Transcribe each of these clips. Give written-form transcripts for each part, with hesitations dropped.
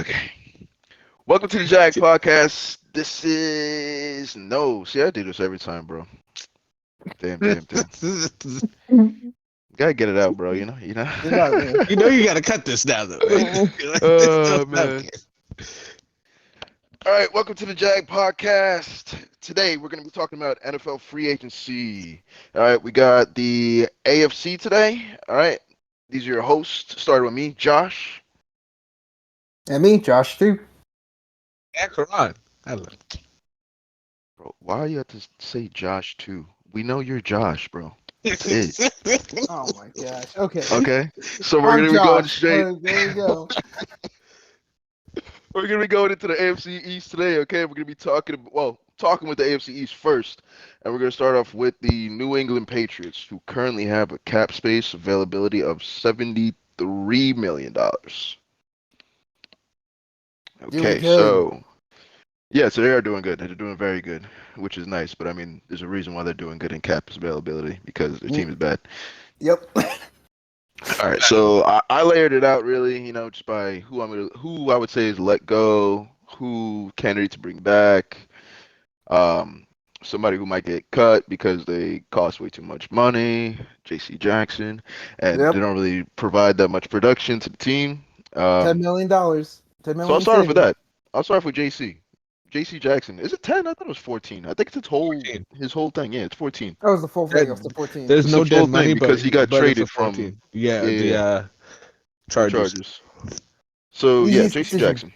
Okay. Welcome to the Jag Podcast. This is See, I do this every time, bro. Damn. Gotta get it out, bro. You know. You know you gotta cut this now, though. Oh man. All right, welcome to the Jag Podcast. Today we're gonna be talking about NFL free agency. All right, we got the AFC today. All right, these are your hosts. Starting with me, Josh. And me, Josh, too. Yeah, Karan. Hello. Bro, why you have to say Josh too? We know you're Josh, bro. That's it. Oh my gosh. Okay. Okay, so we're gonna be going straight. There you go. We're gonna be going into the AFC East today. Okay, we're gonna be talking with the AFC East first, and we're gonna start off with the New England Patriots, who currently have a cap space availability of $73 million. Okay, so they are doing good. They're doing very good, which is nice. But I mean, there's a reason why they're doing good in cap availability because their team is bad. Yep. All right, so I layered it out really, just by who I would say is let go, who candidate to bring back, somebody who might get cut because they cost way too much money, J.C. Jackson, and they don't really provide that much production to the team. $10 million. $10 million. So I'll start off with that. I'll start off with J.C. Jackson. Is it 10? I thought it was 14. I think it's his whole thing. Yeah, it's 14. That was the full thing. It was the 14. There's no dead money because he got traded from the Chargers. So Easy J.C. decision.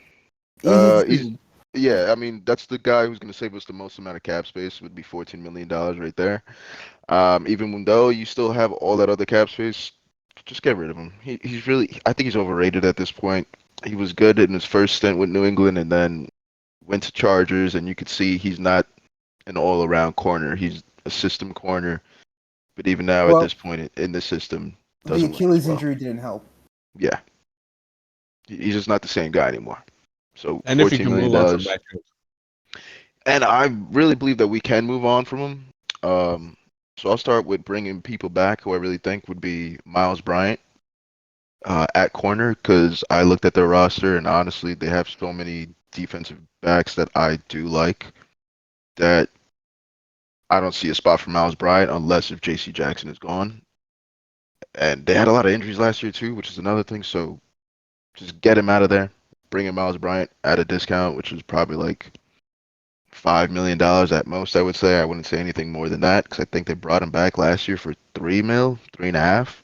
Jackson. Easy I mean that's the guy who's going to save us the most amount of cap space. Would be $14 million right there. Even though you still have all that other cap space, just get rid of him. He's really, I think he's overrated at this point. He was good in his first stint with New England, and then went to Chargers, and you could see he's not an all-around corner. He's a system corner. But even now, at this point in the system, the Achilles injury didn't help. Yeah, he's just not the same guy anymore. So, and if he can move on from that, and I really believe that we can move on from him. So I'll start with bringing people back who I really think would be Miles Bryant at corner, because I looked at their roster, and honestly, they have so many defensive backs that I do like that I don't see a spot for Miles Bryant unless if J.C. Jackson is gone. And they had a lot of injuries last year too, which is another thing. So just get him out of there. Bring in Miles Bryant at a discount, which is probably like $5 million at most, I would say. I wouldn't say anything more than that because I think they brought him back last year for $3.5.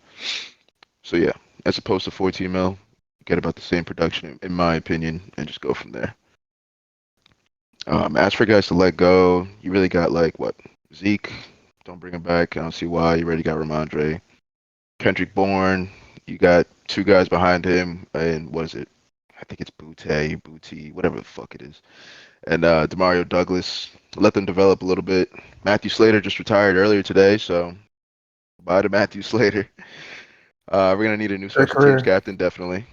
So yeah, as opposed to $14 million, get about the same production in my opinion, and just go from there. As for guys to let go, you really got Zeke. Don't bring him back. I don't see why. You already got Ramondre. Kendrick Bourne. You got two guys behind him, and what is it? I think it's Booty, whatever the fuck it is. And Demario Douglas. Let them develop a little bit. Matthew Slater just retired earlier today, so bye to Matthew Slater. We're gonna need a new special teams captain, definitely.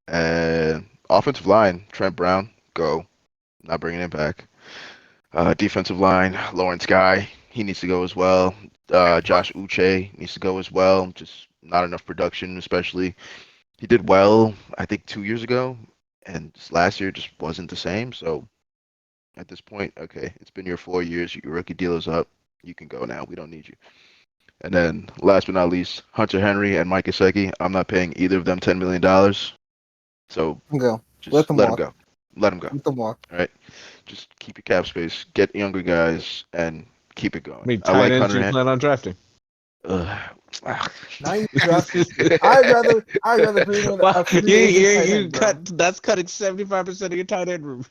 And offensive line, Trent Brown, go. Not bringing him back. Defensive line, Lawrence Guy, he needs to go as well. Josh Uche needs to go as well. Just not enough production, especially. He did well, I think, 2 years ago, and last year just wasn't the same. So at this point, okay, it's been your 4 years. Your rookie deal is up. You can go now. We don't need you. And then last but not least, Hunter Henry and Mike Gesicki. I'm not paying either of them $10 million. So just let them go. Let them go. Let them walk. All right. Just keep your cap space. Get younger guys and keep it going. I mean, tight ends you plan on drafting. Now you drafted. I'd rather bring in that's cutting 75% of your tight end room.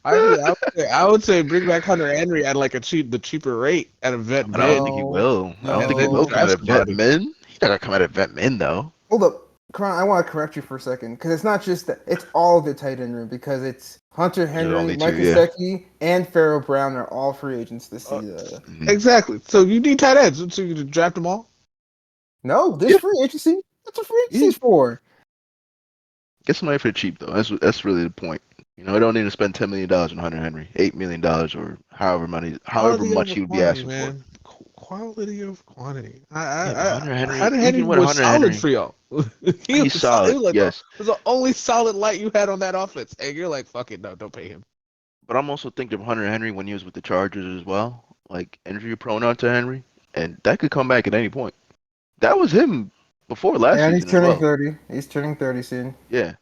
I would say bring back Hunter Henry at like the cheaper rate at a vet. I don't think he will. I don't think he will come at a vet min. He's not gonna come at a vet min though. Hold up. Karan, I want to correct you for a second, because it's not just that. It's all the tight end room, because it's Hunter Henry, Mike Gesicki, and Pharaoh Brown are all free agents this season. Exactly. So you need tight ends. So you can draft them all? No, this free agency. That's what free agency is for. Get somebody for cheap, though. That's really the point. I don't need to spend $10 million on Hunter Henry, $8 million, or however much he would be asking for. Quality of quantity. Hunter Henry, Hunter Henry was solid for y'all. He's solid. Yes, it was the only solid light you had on that offense, and you're like, fuck it, no, don't pay him. but I'm also thinking of Hunter Henry when he was with the Chargers as well. Like injury prone Hunter Henry, and that could come back at any point. That was him before last And season he's turning as well. 30. He's turning 30 soon. Yeah,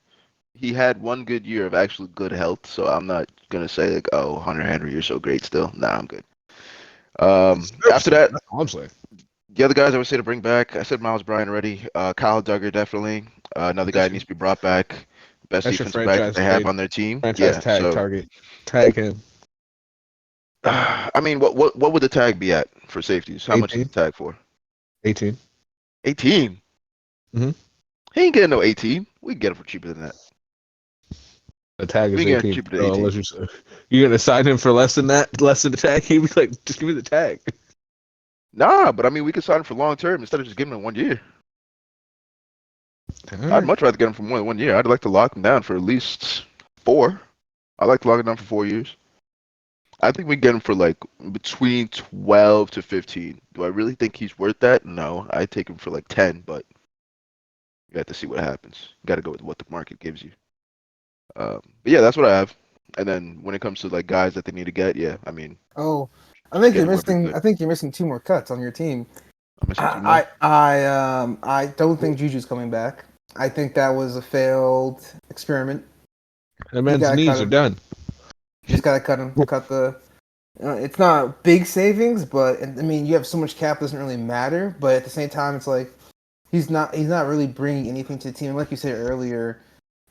he had one good year of actual good health, so I'm not gonna say like, oh, Hunter Henry, you're so great still. Nah, I'm good. After that, That's all I'm saying. the other guys I would say to bring back, I said Miles Bryant already. Kyle Duggar definitely. Another guy needs to be brought back. Best That's your defensive back that they have trade. on their team. Franchise tag so, target. Tag him. I mean, what would the tag be at for safeties? How much is 18. the tag for? 18. 18. Mhm. He ain't getting no 18. We can get him for cheaper than that. The tag is We get 18. cheaper than 18. You're gonna sign him for less than that, less than the tag? He'd be like, just give me the tag. Nah, but I mean, we could sign him for long term instead of just giving him 1 year. I'd much rather get him for more than 1 year. I'd like to lock him down for at least 4. I'd like to lock him down for 4 years. I think we get him for like between 12 to 15. Do I really think he's worth that? No, I take him for like 10, but you have to see what happens. You got to go with what the market gives you. But yeah, that's what I have. And then when it comes to like guys that they need to get, yeah, I mean. Oh, I think Get you're him wherever missing. good. I think you're missing 2 more cuts on your team. I'm missing 2 more. I don't think Juju's coming back. I think that was a failed experiment. The man's knees are done. You just gotta cut him. Cut the. It's not big savings, but I mean, you have so much cap, it doesn't really matter. But at the same time, it's like he's not really bringing anything to the team. Like you said earlier,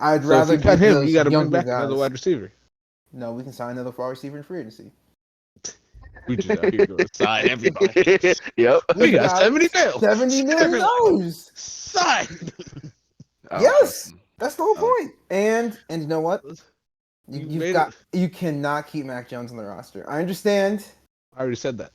I'd rather if you cut get him, those you got to bring younger back guys. another wide receiver. No, we can sign another wide receiver in free agency. We just out here going to sign everybody. Yep. We got 70 mil. 70 million dollars. Sign. Yes, that's the whole point. And you know what? You cannot keep Mac Jones on the roster. I understand. I already said that.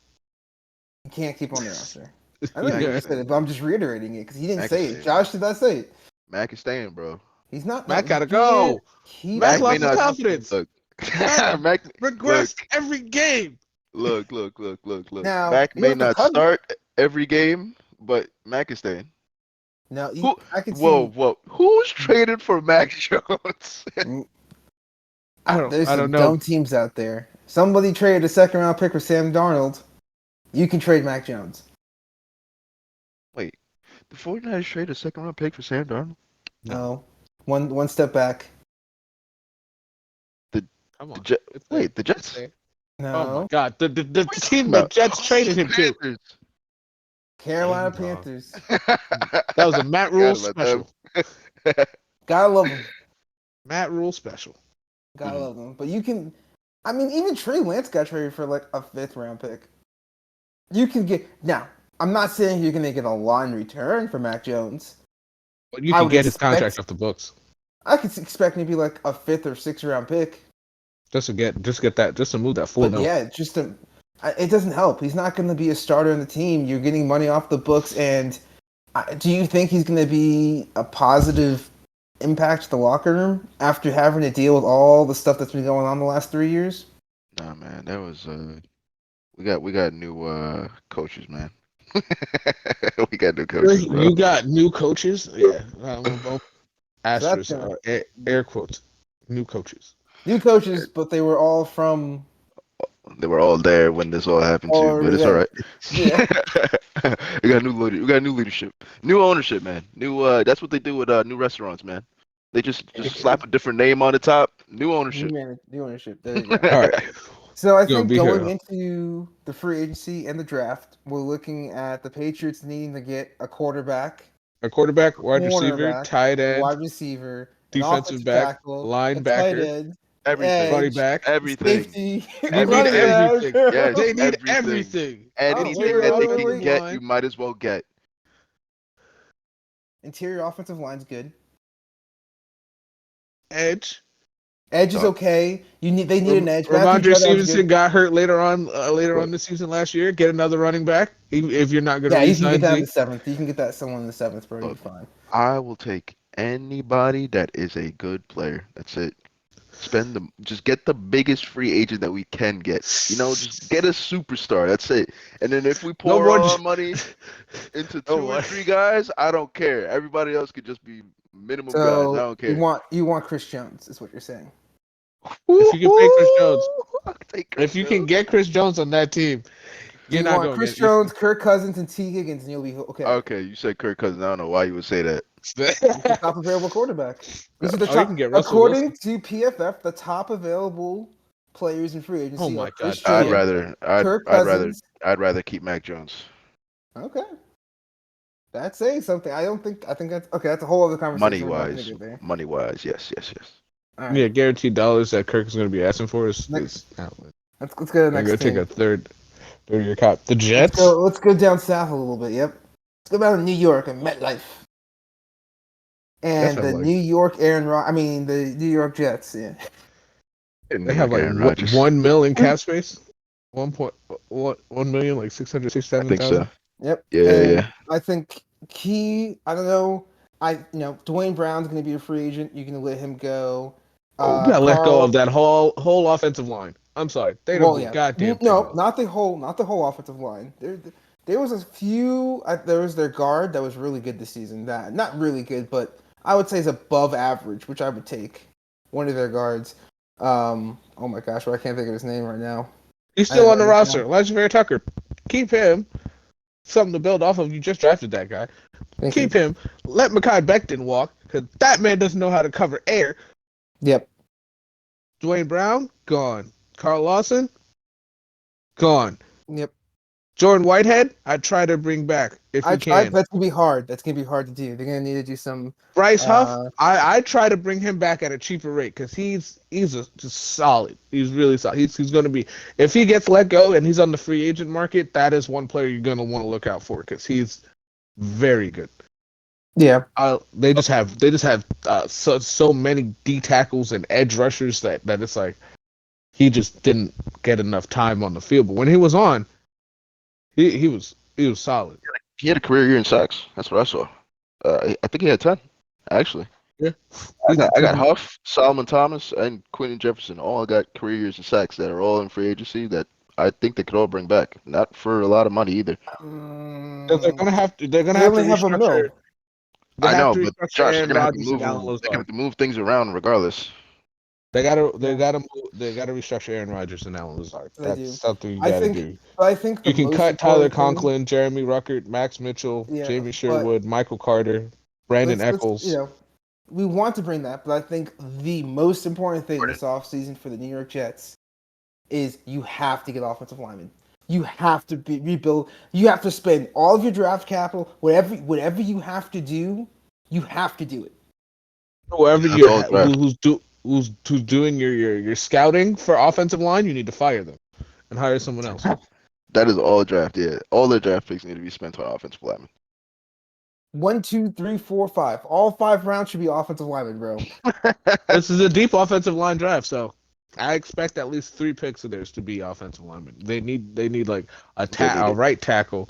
You can't keep him on the roster. I know you just said it, but I'm just reiterating it because he didn't Mac say is it. Josh did not say it. Mac is staying, bro. He's not. Mac gotta go. Mac lost his confidence. Look, Mac regressed every game. Look. Now, Mac may not start every game, but Mac is staying. Now, whoa. Who's traded for Mac Jones? There's some know. dumb teams out there. Somebody traded a 2nd-round pick for Sam Darnold. You can trade Mac Jones. Wait, the 49ers traded a 2nd-round pick for Sam Darnold? No. One step back. Come on. The Jets? No. Oh my God, the team the Jets traded him to. Carolina Panthers. That was a Matt Rule special. Gotta love him. Matt Rule special. Gotta love him. But you can, I mean, even Trey Lance got traded for like a 5th-round pick. You can get, now, I'm not saying you're going to get a lot in return for Mac Jones. But you can get his contract off the books. I could expect maybe like a 5th or 6th-round pick. Just to get that, just to move that $4 million. Yeah, it doesn't help. He's not going to be a starter on the team. You're getting money off the books, and do you think he's going to be a positive impact to the locker room after having to deal with all the stuff that's been going on the last 3 years? Nah, man, that was we got new coaches, man. We got new coaches, bro. You got new coaches? Yeah. Asterisk, air quotes. New coaches. New coaches, but they were all from. They were all there when this all happened too, but it's all right. Yeah. We got new leadership, new ownership, man. New that's what they do with new restaurants, man. They just slap a different name on the top. New ownership. New ownership. There you go. All right. So I think going into the free agency and the draft, we're looking at the Patriots needing to get a quarterback, wide receiver, tight end, wide receiver, defensive back, linebacker, everything, running back, everything. Safety. They need everything. Yes, they need everything. Anything that they can get, you might as well get. Interior offensive line's good. Edge is okay. They need an edge. Ramondre Stevenson got hurt later on this season last year. Get another running back if you're not going to. Yeah, you can get that in the 7th. You can get that someone in the 7th, bro. You're fine. I will take anybody that is a good player. That's it. Just get the biggest free agent that we can get. Just get a superstar. That's it. And then if we No pour more. all our money into No two or more. three guys, I don't care. Everybody else could just be minimum guys. I So don't care. you want Chris Jones, is what you're saying. If you can pay Chris Jones, I'll take Chris if you can Jones. get Chris Jones on that team, You you're not want going Chris to get. Jones, Kirk Cousins, and T. Higgins, and you'll be okay. Okay, you said Kirk Cousins. I don't know why you would say that. He's the top available quarterback. These are the Oh, top, you can get Russell according to PFF, the top available players in free agency. Oh my are Chris God. Jones, Kirk I'd Cousins. rather keep Mac Jones. Okay, that's saying something. I think that's okay. That's a whole other conversation. Money wise, yes. All right. Yeah, guaranteed dollars that Kirk is going to be asking for is Let's go to the I'm next going to take team. a third year cop. The Jets. Let's go down south a little bit. Yep. Let's go down to New York and MetLife. And the New York the New York Jets. Yeah. They have like $1 million cap space. 1 million, like 667,000. I think so. Yep. Yeah. I think I don't know. Dwayne Brown's going to be a free agent. You can let him go. We gotta let go of that whole offensive line. I'm sorry, they don't do goddamn. No, not the whole offensive line. There was a few. There was their guard that was really good this season. That not really good, but I would say is above average, which I would take. One of their guards. Oh my gosh, I can't think of his name right now. He's still on the roster. Elijah Tucker. Keep him. Something to build off of. You just drafted that guy. Keep him. Let Mekhi Becton walk, because that man doesn't know how to cover air. Yep. Dwayne Brown, gone. Carl Lawson, gone. Yep. Jordan Whitehead, I try to bring back if you can. That's gonna be hard. That's gonna be hard to do. They're gonna need to do some. Bryce Huff, I try to bring him back at a cheaper rate because he's just solid. He's really solid. He's gonna be, if he gets let go and he's on the free agent market, that is one player you're gonna want to look out for because he's very good. Yeah. They just have so many D tackles and edge rushers that it's like he just didn't get enough time on the field. But when he was on, he was solid. He had a career year in sacks. That's what I saw. I think he had 10, actually. Yeah. I got Huff, Solomon Thomas, and Quentin Jefferson. All got career years in sacks that are all in free agency that I think they could all bring back. Not for a lot of money either. They're gonna have to restructure. I know, but Josh, they're gonna have to move things around regardless. They gotta restructure Aaron Rodgers and Allen Lazard. That's something you gotta do. I think you can cut Tyler Conklin, Jeremy Ruckert, Max Mitchell, Jamie Sherwood, Michael Carter, Brandon Eccles. We want to bring that, but I think the most important thing this offseason for the New York Jets is you have to get offensive linemen. You have to rebuild. You have to spend all of your draft capital. Whatever you have to do, you have to do it. Whoever who's doing your scouting for offensive line, you need to fire them and hire someone else. That is all draft. Yeah, all the draft picks need to be spent on offensive linemen. 1, 2, 3, 4, 5. All 5 rounds should be offensive linemen, bro. This is a deep offensive line draft, so I expect at least 3 picks of theirs to be offensive linemen. They need like a right tackle.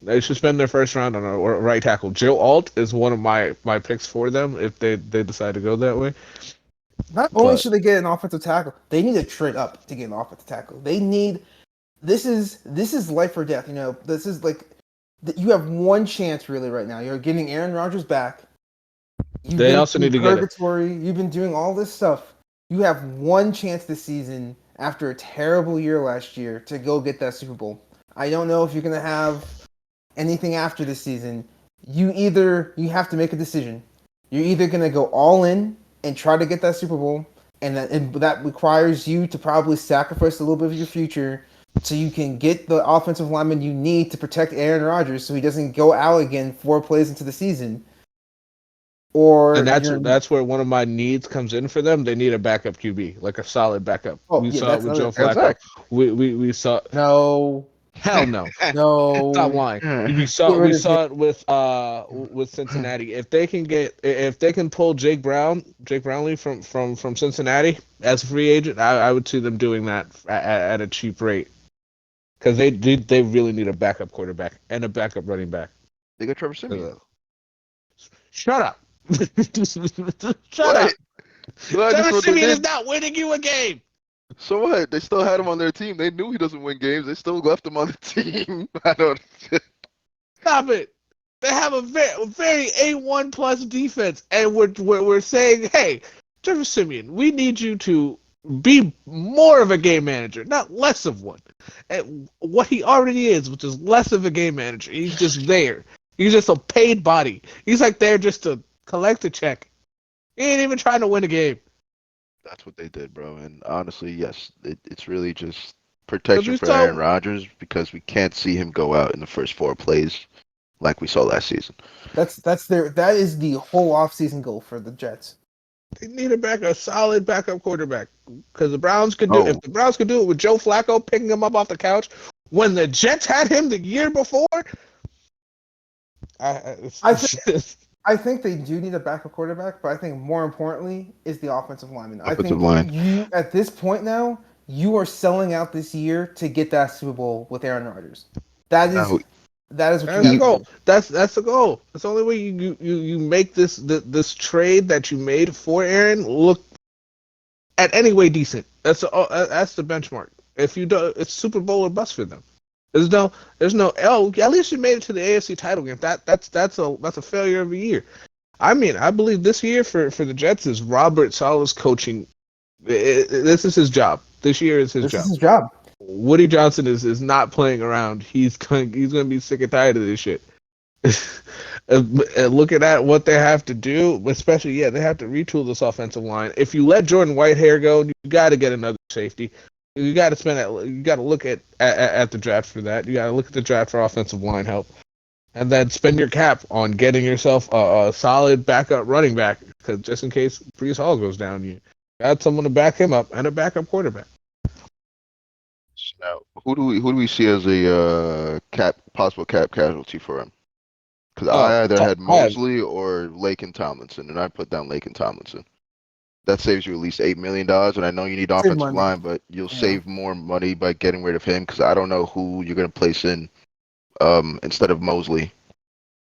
They should spend their first round on a right tackle. Joe Alt is one of my picks for them if they decide to go that way. Not only should they get an offensive tackle, they need to trade up to get an offensive tackle. They need this is life or death. This is like you have one chance really right now. You're getting Aaron Rodgers back. They also need to get purgatory. You've been doing all this stuff. You have one chance this season after a terrible year last year to go get that Super Bowl. I don't know if you're gonna have anything after this season. You have to make a decision. You're either gonna go all in and try to get that Super Bowl, and that requires you to probably sacrifice a little bit of your future so you can get the offensive lineman you need to protect Aaron Rodgers so he doesn't go out again 4 plays into the season. And that's where one of my needs comes in for them. They need a backup QB, like a solid backup. We saw it with Joe Flacco. We saw no. Hell no. No. Stop lying. We saw it with Cincinnati. If they can pull Jake Brownlee from Cincinnati as a free agent, I would see them doing that at a cheap rate. Because they really need a backup quarterback and a backup running back. They got Trevor Siemian. Shut up. Shut up. Trevor Siemian is not winning you a game. So what? They still had him on their team. They knew he doesn't win games. They still left him on the team. I don't. Stop it. They have a very A1 plus defense, and we're saying, hey, Trevor Siemian, we need you to be more of a game manager, not less of one. And what he already is, which is less of a game manager. He's just there. He's just a paid body. He's like there just to collect a check. He ain't even trying to win a game. That's what they did, bro. And honestly, yes, it's really just protection for Aaron Rodgers because we can't see him go out in the first 4 plays like we saw last season. That is the whole offseason goal for the Jets. They need a solid backup quarterback because the Browns could do. If the Browns could do it with Joe Flacco picking him up off the couch when the Jets had him the year before, I think they do need a backup quarterback, but I think more importantly is the offensive lineman. You at this point now, you are selling out this year to get that Super Bowl with Aaron Rodgers. That is what that's the goal. That's the goal. That's the only way you make this trade that you made for Aaron look at any way decent. That's the benchmark. If you do, it's Super Bowl or bust for them. There's no at least you made it to the AFC title game. That's a failure of a year. I mean, I believe this year for the Jets is Robert Saleh's coaching. This is his job. This year is his job. This is his job. Woody Johnson is not playing around. He's going to be sick and tired of this shit. And looking at what they have to do, especially they have to retool this offensive line. If you let Jordan Whitehair go, you got to get another safety. You got to You got to look at the draft for that. You got to look at the draft for offensive line help, and then spend your cap on getting yourself a solid backup running back, because just in case Breece Hall goes down, you got someone to back him up and a backup quarterback. Now, who do we see as a possible cap casualty for him? Because I either had Mosley or Laken Tomlinson, and I put down Laken Tomlinson. That saves you at least $8 million, and I know you need offensive line, but you'll save more money by getting rid of him because I don't know who you're going to place in instead of Mosley.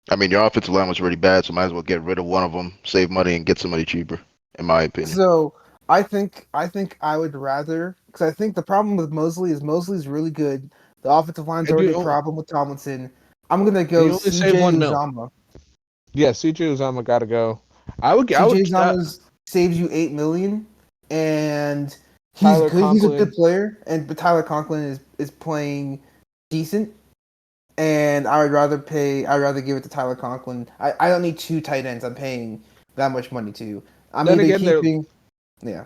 I mean, your offensive line was already bad, so might as well get rid of one of them, save money, and get somebody cheaper, in my opinion. So I think I would rather, because I think the problem with Mosley is Mosley's really good. The offensive line's already a problem with Tomlinson. I'm gonna go CJ Uzomah. Yeah, CJ Uzomah got to go. CJ Uzomah saves you $8 million, and he's good. He's a good player, but Tyler Conklin is playing decent. And I would rather give it to Tyler Conklin. I don't need 2 tight ends. I'm paying that much money to. I'm keeping. Yeah.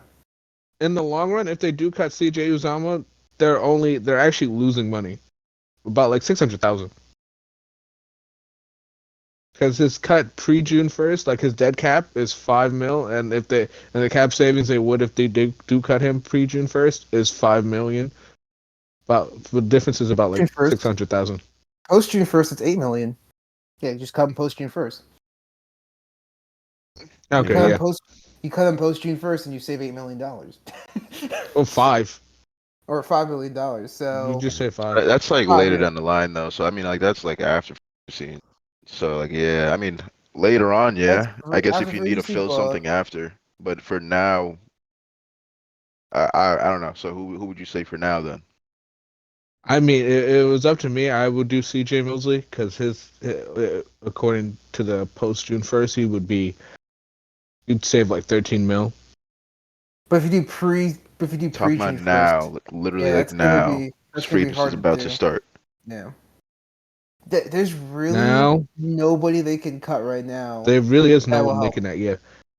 In the long run, if they do cut CJ Uzomah, they're actually losing money, about like $600,000. Because his cut pre-June 1st, like his dead cap is $5 million, and the cap savings they would if they do cut him pre-June 1st is $5 million. But the difference is about like $600,000. Post June 1st, it's $8 million. Yeah, you just cut him post June 1st. Okay, You cut him post June 1st, and you save $8 million. Or $5. Or $5 million. So you just say 5. That's like later down the line, though. So I mean, like that's like after scene. So like I mean later on, I guess if you need to fill something after, but for now, I don't know. So who would you say for now then? I mean, it was up to me. I would do CJ Mosley because his, according to the post June 1st, you'd save like $13 million. But if you do pre Talking about now, literally like now, free agency is about to start. Yeah. There's really nobody they can cut right now. There really is no one making that. Yeah,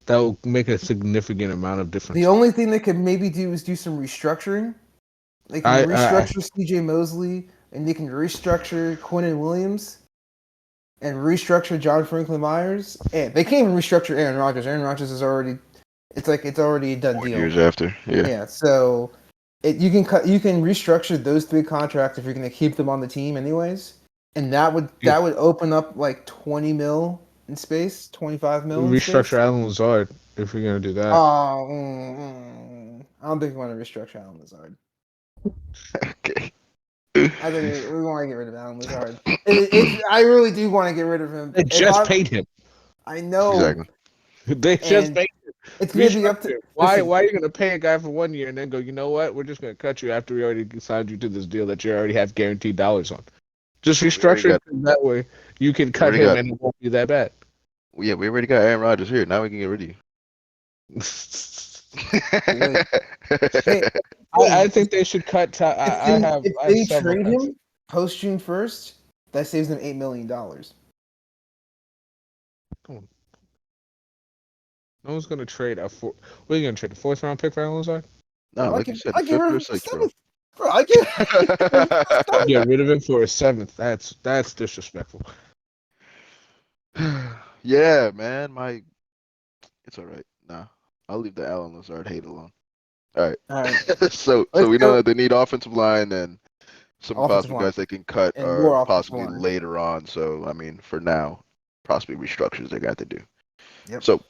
that will make a significant amount of difference. The only thing they could maybe do is do some restructuring. They can restructure CJ Mosley, and they can restructure Quinnen Williams, and restructure John Franklin Myers. And they can't even restructure Aaron Rodgers. Aaron Rodgers is already, it's already a done deal. Years after, yeah. Yeah, so you can restructure those 3 contracts if you're going to keep them on the team, anyways. And that would open up like $20 million in space, $25 million. Restructure Allen Lazard if you're gonna do that. I don't think we want to restructure Allen Lazard. Okay. I think we want to get rid of Allen Lazard. I really do want to get rid of him. They just paid him. I know. Exactly. They just paid him. It's going to be up to. Why Listen, are you going to pay a guy for 1 year and then go, you know what? We're just going to cut you after we already signed you to this deal that you already have guaranteed dollars on. Just restructure it that way. You can cut him and it won't be that bad. Yeah, we already got Aaron Rodgers here. Now we can get rid of you. hey, I think they should cut. If they trade him post June 1st, that saves them $8 million. Come on. No one's gonna trade a four. What are you gonna trade? A 4th round pick for Alan Lazard? No, like you said, I give her 6th, bro. I get Get rid of him for a 7th. That's disrespectful. Yeah, man. It's all right. Nah, I'll leave the Alan Lazard hate alone. All right. So we know that they need offensive line and some possible guys they can cut or possibly later on. So I mean, for now, possibly restructures they got to do. Yep. So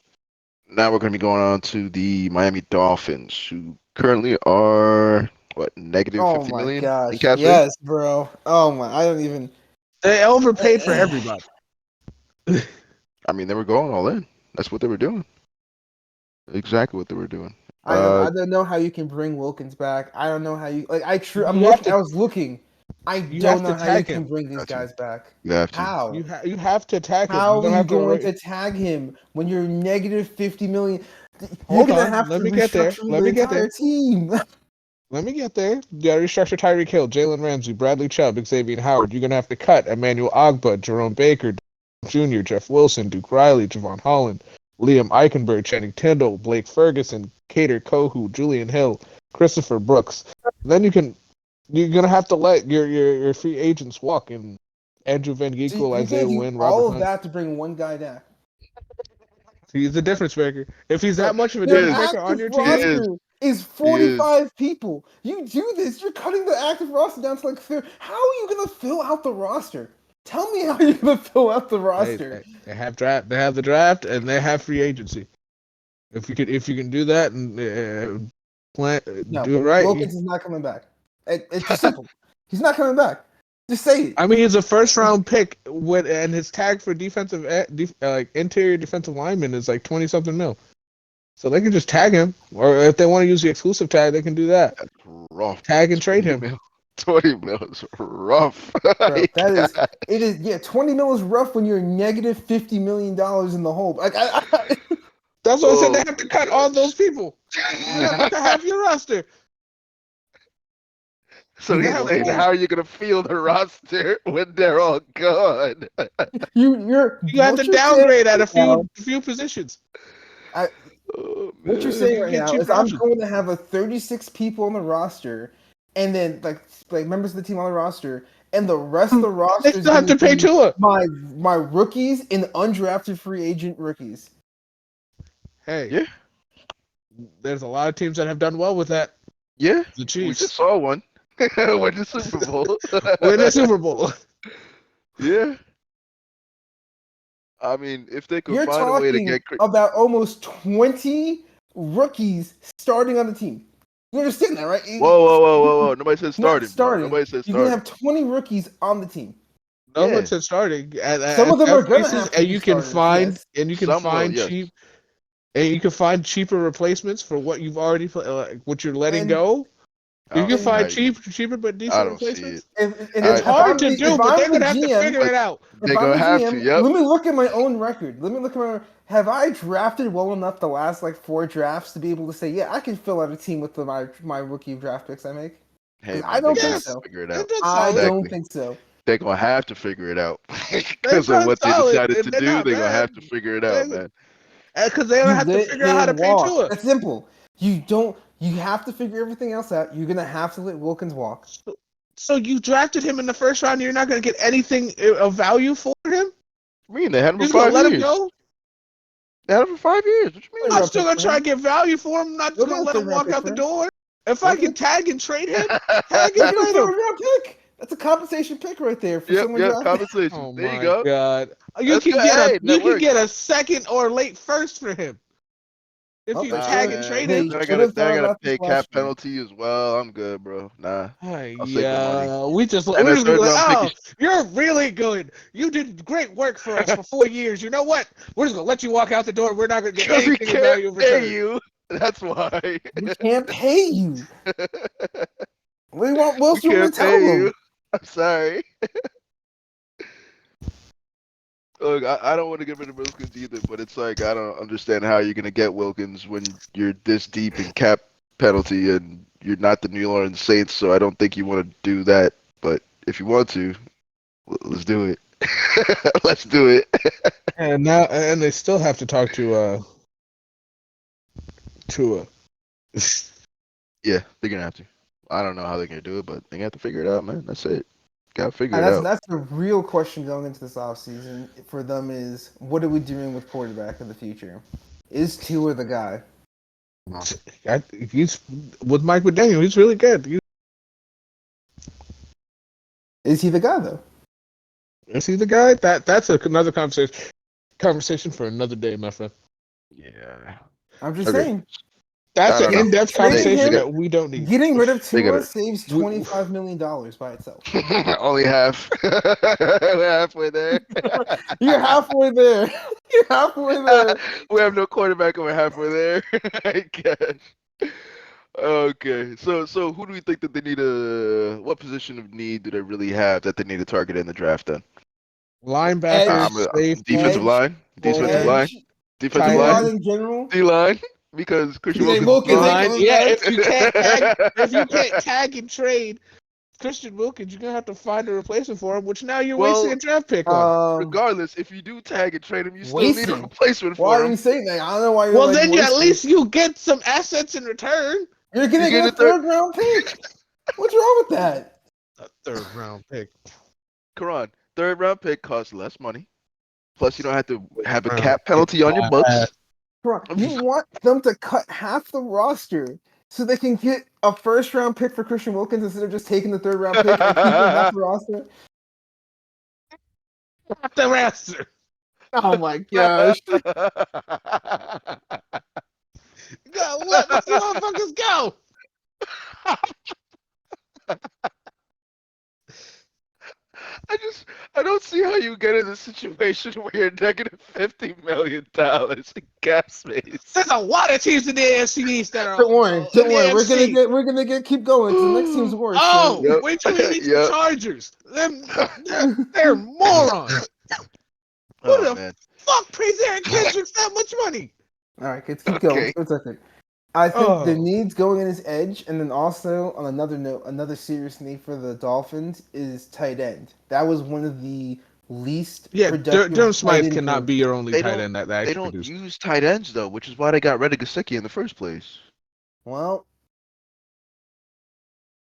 now we're going to be going on to the Miami Dolphins, who currently are negative $50 million in cap space? Yes, bro. Oh my, I don't even. They overpaid for everybody. I mean, they were going all in. That's what they were doing. Exactly what they were doing. I don't know how you can bring Wilkins back. I don't know how you like. I was looking. I don't know how you can bring these guys back. You have to. How? You have to tag him. How are you going to tag him when you're negative $50 million? You're gonna have to restructure the entire team. Let me get there. You gotta restructure Tyreek Hill, Jalen Ramsey, Bradley Chubb, Xavier Howard. You're gonna have to cut Emmanuel Ogbah, Jerome Baker, Jr., Jeff Wilson, Duke Riley, Javon Holland, Liam Eichenberg, Channing Tindall, Blake Ferguson, Cater Kohu, Julian Hill, Christopher Brooks. Then you're gonna have to let your free agents walk and Andrew Van Ginkel, Isaiah Wynn, Robert all of Hunt. that to bring one guy down. He's a difference maker. If he's that much of a difference maker on your team, is 45 people. You do this, you're cutting the active roster down to like 30. How are you gonna fill out the roster? Tell me how you're gonna fill out the roster. They have draft. They have the draft, and they have free agency. If you can do that and do it right, Wilkins is not coming back. It's just simple. He's not coming back. Just say it. I mean, he's a 1st round pick and his tag for defensive interior defensive lineman is like 20-something mil. So they can just tag him, or if they want to use the exclusive tag, they can do that. That's rough. Tag and trade him. 20 mil is rough. Bro, it is. Yeah, 20 mil is rough when you're negative $50 million in the hole. Like that's what I said. They have to cut all those people. You have to have your roster. So he's saying, how are you going to field the roster when they're all gone? You have to downgrade at a few positions. What you're saying right now is I'm going to have 36 people on the roster, and then like members of the team on the roster, and the rest of the roster they still have to pay Tua. My rookies and undrafted free agent rookies. Hey, yeah, there's a lot of teams that have done well with that. Yeah, the Chiefs. We just saw one. Win the Super Bowl. Win the Super Bowl. Yeah. I mean, if they could find a way to get about almost 20 rookies starting on the team. You understand that, right? Whoa. Nobody said starting. Nobody said starting. You're going to have 20 rookies on the team. No one said starting. Some of them are going to have to and you can starters, find and you can find cheap and you can find cheaper replacements for what you've already what you're letting go. You can find cheaper but decent replacements. It's hard to do, but they're gonna have to figure it out. They're gonna have to. Yep. Let me look at my own record. Have I drafted well enough the last 4 drafts to be able to say, yeah, I can fill out a team with my rookie draft picks I make? Hey, I don't think so. Figure it out. I don't think so. They're gonna have to figure it out because of what they decided to do. They're gonna have to figure it out, man. Because they don't have to figure out how to pay Tua. It's simple. You have to figure everything else out. You're gonna have to let Wilkins walk. So you drafted him in the 1st round. You're not gonna get anything of value for him. I mean, they had him for 5 years. Let him go. They had him for 5 years. What you mean? I'm still gonna try and get value for him. I'm not just gonna let him walk out the door. If I can tag and trade him, tag and trade him. That's a compensation pick right there for someone. Compensation. Oh there you go. God. You can get a 2nd or late 1st for him. If Oh, you nah, tag and man. trade They him, Then I should've gotta thought about pay this cap last year. penalty as well. I'm good, bro. Nah, I'll save the money. yeah, we're just And gonna that be third like, round pick oh, is you're really good. You did great work for us for 4 years. You know what? We're just gonna let you walk out the door. We're not gonna get because we anything of can't value in return. pay you. That's why. We can't pay you. We want We Wilson to can't tell pay them. you. I'm sorry. Look, I don't want to get rid of Wilkins either, but it's like I don't understand how you're gonna get Wilkins when you're this deep in cap penalty and you're not the New Orleans Saints. So I don't think you want to do that. But if you want to, let's do it. Let's do it. And they still have to talk to Yeah, they're gonna have to. I don't know how they're gonna do it, but they have to figure it out, man. That's it. Gotta figure And it out. that's the real question going into this offseason for them is what are we doing with quarterback in the future? Is Tua the guy? He's with Mike McDaniel. He's really good. Is he the guy though? Is he the guy? That's another conversation for another day, my friend. Yeah. I'm just Okay. saying. That's I an don't know. in-depth Trading conversation him- that we don't need. Getting rid of They Tua gotta- saves $25 million by itself. Only half. We're halfway there. You're halfway there. You're halfway there. We have no quarterback and we're halfway there. I guess. Okay. So who do we think that they need what position of need do they really have that they need to target in the draft then? Linebacker, Defensive edge, line? Defensive line? Edge, Defensive tight line? D-line in general. D-line? Because Christian Zay Wilkins is Wilkins ain't gone. coming Yeah, back. if you can't tag and trade Christian Wilkins, you're gonna have to find a replacement for him, which now you're Well, wasting a draft pick on. Regardless, if you do tag and trade him, you still need a Wasting. replacement Why for are him. you saying that? I don't know why you're Well, like, then at wasting. least you get some assets in return. You're gonna You get get a a third- third round pick. What's wrong with that? A third round pick. Karan, third round pick costs less money. Plus, you don't have to have a cap penalty on your books. You want them to cut half the roster so they can get a first round pick for Christian Wilkins instead of just taking the third round pick and keeping half the roster? Half the roster. Oh my gosh. Let the motherfuckers go. I don't see how you get in a situation where you're negative $50 million in cap space. There's a lot of teams in the AFC East that are. Don't worry. in Don't the worry. AFC. We're gonna get keep going. The next team's worse. Oh, Yep. wait till we meet Yep. the Chargers. They're morons. Who Oh the man. fuck pays Aaron Kendricks that much money? All right, kids, keep going. Okay. One second. I think the needs going in his edge, and then also on another note, another serious need for the Dolphins is tight end. That was one of the least productive. Durham Smythe tight end cannot moves. be your only They tight don't- end that They actually don't produces. use tight ends though, which is why they got rid of Gesicki in the first place. Well,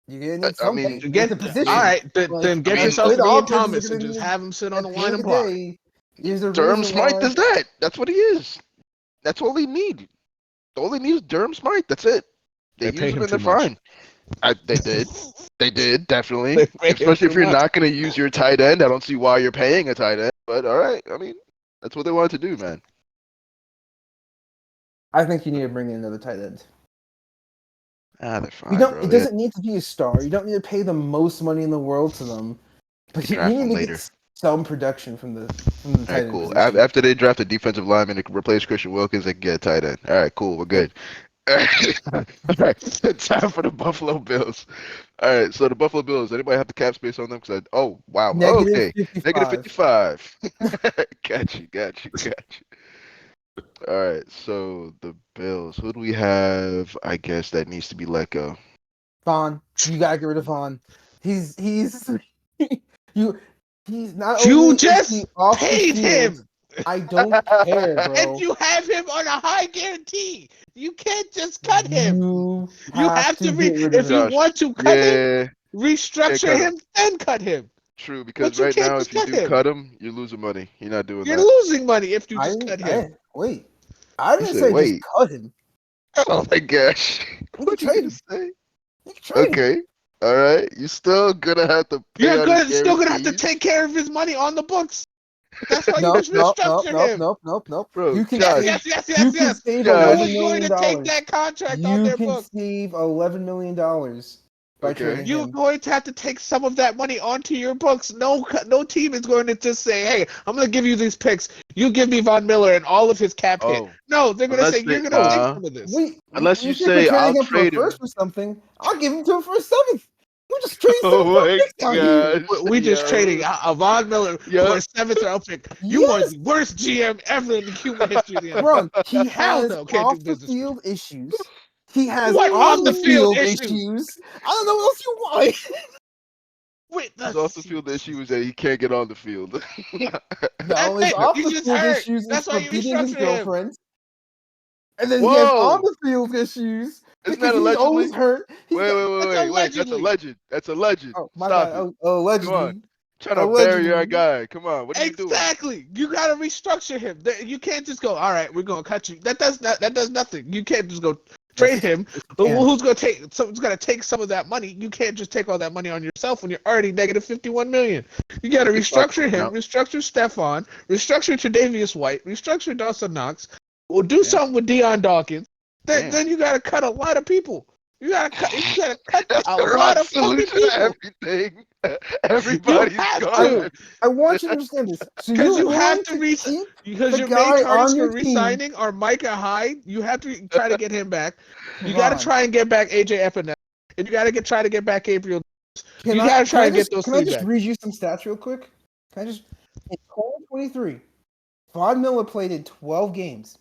you're gonna need I something. mean, Get the position. All right, then get I mean, yourself good Ian offenses Thomas are and gonna just need- have him sit on the At line end and of the block. day, there's a Durham reason Smythe why- is that. That's what he is. That's all they need. All they need is Durham Smythe. That's it. They They pay use him him and they're too much. fine. They did. They did, definitely. They pay him Especially if too you're much. not going to use your tight end. I don't see why you're paying a tight end. But all right. I mean, that's what they wanted to do, man. I think you need to bring in another tight end. They're fine, You don't. bro. It doesn't need to be a star. You don't need to pay the most money in the world to them, but you Draft need them to later. get some production from the All tight right, end cool. position. After they draft a defensive lineman to replace Christian Wilkins, they can get a tight end. All right, cool. We're good. All right. Time for the Buffalo Bills. All right, so the Buffalo Bills. Anybody have the cap space on them? Oh, wow. Negative Okay. 55. Negative 55. Got you. All right, so the Bills. Who do we have? I guess that needs to be let go. Vaughn, you gotta get rid of Vaughn. He's not You only is just he off the paid field, him, I don't care, bro. and you have him on a high guarantee. You can't just cut him. You You have to get rid of if you him. Josh, want to cut him, Yeah, restructure cut him, then cut him. true. Because But you right can't now, just if you cut do him. cut him, you're losing money. You're not doing You're that. losing money if you just cut him. Wait. I didn't said say wait. just cut him. Oh my gosh. You What can did trade you him. say? You can trade him. Okay. All right. You're still gonna have to pay You're out his still gonna have to guarantees. take care of his money on the books. That's why you Nope, just nope, restructure him. nope. Bro, You can Josh, save, Yes. you can save Josh. Who $11 is going million. to take that contract on You their can books? save $11 million by Okay. trading You're him. going to have to take some of that money onto your books. No team is going to just say, "Hey, I'm going to give you these picks. You give me Von Miller and all of his cap hit." Oh, No, they're going to say unless you're they going to take nah. some of this. Unless We you think we're say I'll trading him for a trade him. first or something. I'll give him to him for a seventh. We're just trading some Oh of our my picks out here. gosh. We just yo. trading a Von Miller for Yup. a seventh round pick. You are Yes, the worst GM ever in the human history of the NFL. Ron. He Hell has no, can't do off the business with field issues. He has What on off the the field field issues? issues. I don't know what else you want. Wait, His off the field issue is that he can't get on the field. No, his off He the just field hurt. issues is That's why for you beating his restructured him. girlfriend. And then he has on Whoa! the field issues Isn't because that he's always allegedly? hurt. He's Wait, got, wait, wait, That's wait, wait. That's allegedly. alleged. That's alleged. oh my Stop bad. it. Oh, Come on. allegedly. Trying to bury your Allegedly. guy. Come on. What are you doing? Exactly. You gotta restructure him. You can't just go, all right, we're gonna cut you. That does nothing. You can't just go trade him. can. Who's gonna take someone's gonna take some of that money? You can't just take all that money on yourself when you're already negative 51 million. You gotta restructure him, restructure Stephon, restructure Tre'Davious White, restructure Dawson Knox, or do something with Deion Dawkins. Then you gotta cut a lot of people. You gotta cut That's a the lot right of fucking solution to people. everything. Everybody's You have gone. to. I want you to understand this. So Because you're you have willing to to keep because the your main guy targets on for your team. re-signing are Micah Hyde. You have to try to get him back. You Come got to on. try and get back AJ Epinesa, and you got to try to get back Gabriel. Can You I, got to try and just, get those can I three just back. read you some stats real quick? Can I just in 2023, Von Miller played in 12 games.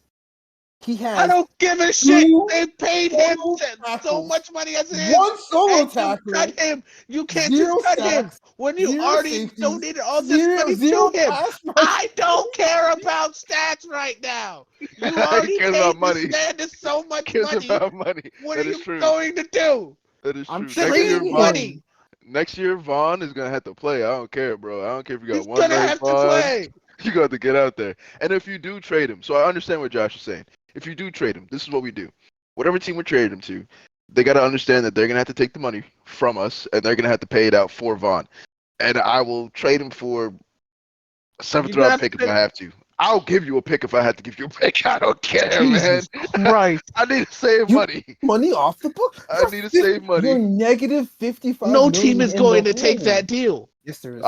He has I don't give a shit. two They paid him solo so tackles, much money as it is. one solo And you tackle, cut him. You can't zero just cut him sacks, when you zero already safeties, donated all this money zero to him. pass rush. I don't care about stats right now. You He already cares about paid money. the Sanders so much Cares money. about money. What That are is you true. going to do? That is I'm true. trading money. Next year, Vaughn is gonna have to play. I don't care, bro. I don't care if you got He's 1 gonna million have to Vaughn. play. You got to get out there. And if you do trade him, so I understand what Josh is saying. If you do trade him, this is what we do. Whatever team we're trading him to, they got to understand that they're gonna have to take the money from us, and they're gonna have to pay it out for Vaughn. And I will trade him for a seventh round pick if I have to. I'll give you a pick if I have to give you a pick. I don't care, Jesus man. Christ. I need to save money. Money off the book. I need to save money. You're negative 55 No million team is in going the to take hole. that deal. Yes, there is.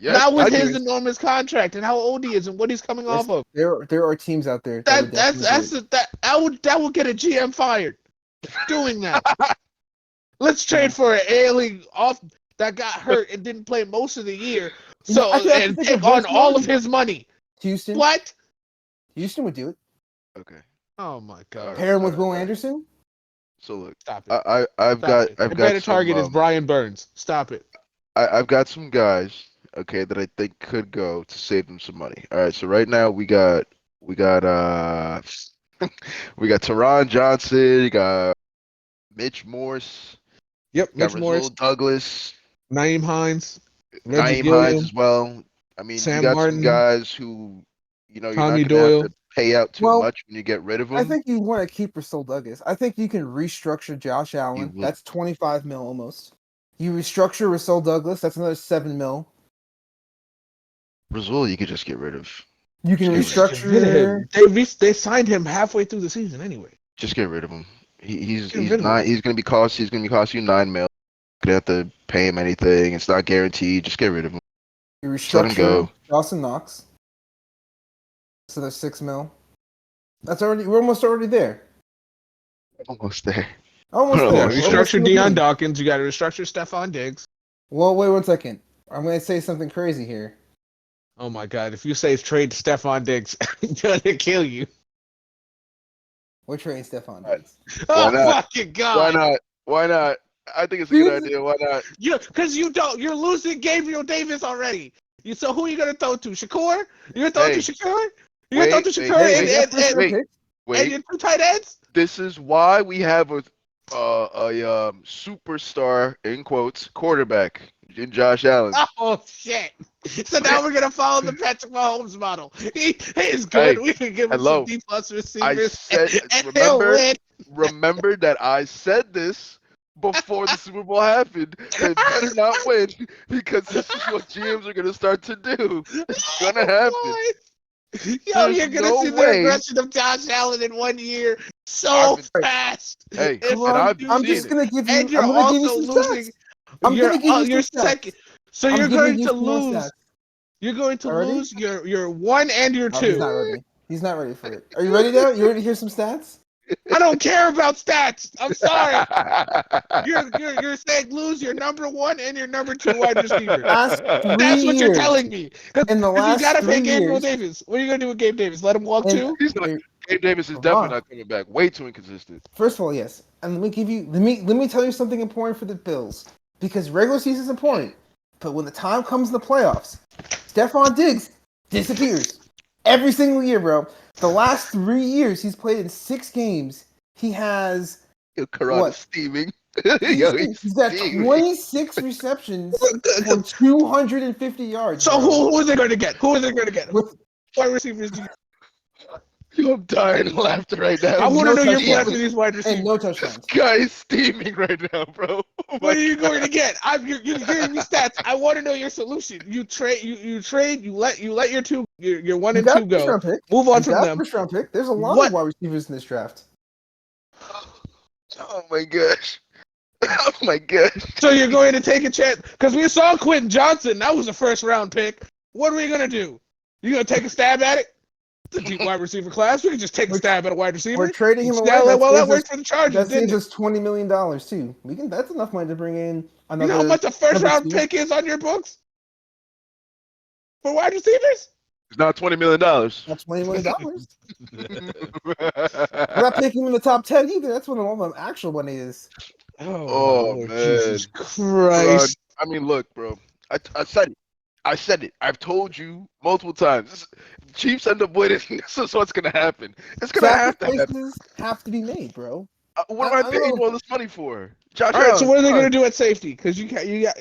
Yes, Not with I his do. enormous contract and how old he is and what he's coming Yes, off of. there are teams out there that would definitely That would get a GM fired. Doing that. Let's trade for an alien off that got hurt and didn't play most of the year. So and take on all of his money. Houston. What? Houston would do it. Okay. Oh my god. Pair him with Will Anderson. So look, Stop it. I've got better some, target is Brian Burns. Stop it. I've got some guys, okay, that I think could go to save them some money. All right, so right now we got we got Teron Johnson, we got Mitch Morse, Yep, got Mitch Morris, Rasul Douglas, Naeem Hines, Reggie Naeem Gilliam, Hines as well. I mean, Sam you got Martin, some guys who, you're Tommy not gonna have Doyle. to pay out too much when you get rid of them. I think you want to keep Rasul Douglas. I think you can restructure Josh Allen. will. That's 25 mil almost. You restructure Rasul Douglas. That's another 7 mil. Rasul, you could just get rid of. You can Just get restructure. They signed him halfway through the season anyway. Just get rid of him. He's Get rid of not. him. He's gonna be cost you $9 million. Gonna have to pay him anything. It's not guaranteed. Just get rid of him. You Just let him go. restructure Dawson Knox. So there's 6 mil. That's already. We're almost already there. Almost there. Almost You there. gotta Restructure Deion Dawkins. You got to restructure Stephon Diggs. Well, wait 1 second. I'm going to say something crazy here. Oh my God! If you say trade Stephon Diggs, I'm gonna kill you. We're trading Stephon Right. Diggs. Oh not? fucking God! Why not? I think it's a good idea. Why not? Because you're losing Gabriel Davis already. So who are you gonna throw to? Shakur? You're gonna throw to Shakur? You're gonna throw to Shakur and your 2 tight ends? This is why we have a superstar in quotes quarterback in Josh Allen. Oh shit! So now we're gonna follow the Patrick Mahomes model. He is good. We can give him some D+ receivers. Remember that I said this before the Super Bowl happened. They better not win because this is what GMs are gonna start to do. It's gonna happen. Yo, There's you're gonna no see the way. regression of Josh Allen in 1 year so fast. Hey, If and I've I'm seen just it. gonna give you. And you're I'm gonna give you also some losing. stats. I'm gonna give you You're some stats. second. So I'm you're giving going you to some more lose. stats. You're going to Already? lose your 1 and your 2. Oh, he's not ready. He's not ready for it. Are you ready now? You ready to hear some stats? I don't care about stats. I'm sorry. You're saying lose your number 1 and your number 2 wide receiver. Last 3 That's what years. you're telling me. In the If you last gotta 3 pay Gabriel years. Davis, what are you gonna do with Gabe Davis? Let him walk And- too? He's like, Gabe Davis is definitely not coming back. Way too inconsistent. First of all, yes. And let me tell you something important for the Bills. Because regular season is important. But when the time comes in the playoffs, Stephon Diggs disappears. Every single year, bro. The last 3 years he's played in 6 games. He has Karate steaming. he's got steaming. 26 receptions for 250 yards. So bro. who are they going to get? Who are they going to get? With Wide receivers? I'm dying of laughter right now. I want to no know your touchdowns. plan for these wide and receivers. no This touchdowns. guy is steaming right now, bro. Oh What are you God. going to get? You're giving me stats. I want to know your solution. You trade. You trade. You let your 1 and 2 go. Move on from them. First round pick. There's a lot What? of wide receivers in this draft. Oh my gosh. Oh my gosh. So you're going to take a chance because we saw Quentin Johnson. That was a first round pick. What are we going to do? You going to take a stab at it? The deep wide receiver class. We can just take a stab at a wide receiver. We're trading him away. That worked for the Chargers. That didn't saves it? us $20 million too. That's enough money to bring in another. You know how much a first round number 2? pick is on your books for wide receivers? It's not $20 million. That's $20 million. We're not picking him in the top 10 either. That's what the actual money is. Oh, man. Jesus Christ! I mean, look, bro. I said it. I said it. I've told you multiple times. Chiefs end up winning. This is what's gonna happen. It's gonna have to happen. Sacrifices have to be made, bro. What am I paying all this money for? Josh All right, so Allen, what are they come going on. to do at safety? Because you got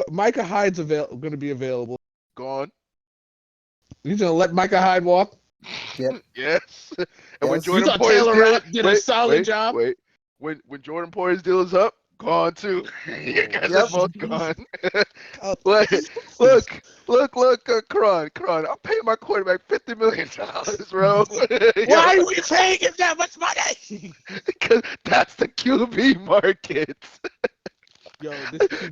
Micah Hyde's going to be available. Gone. You're going to let Micah Hyde walk? Yes. And when Yes. Jordan You thought Poyer's Taylor deal, Rapp did a solid job? Wait. When Jordan Poyer's deal is up, gone too. You guys are both gone. look, Karan. I'm paying my quarterback $50 million, bro. Why are we paying him that much money? Because that's the QB market. Yo,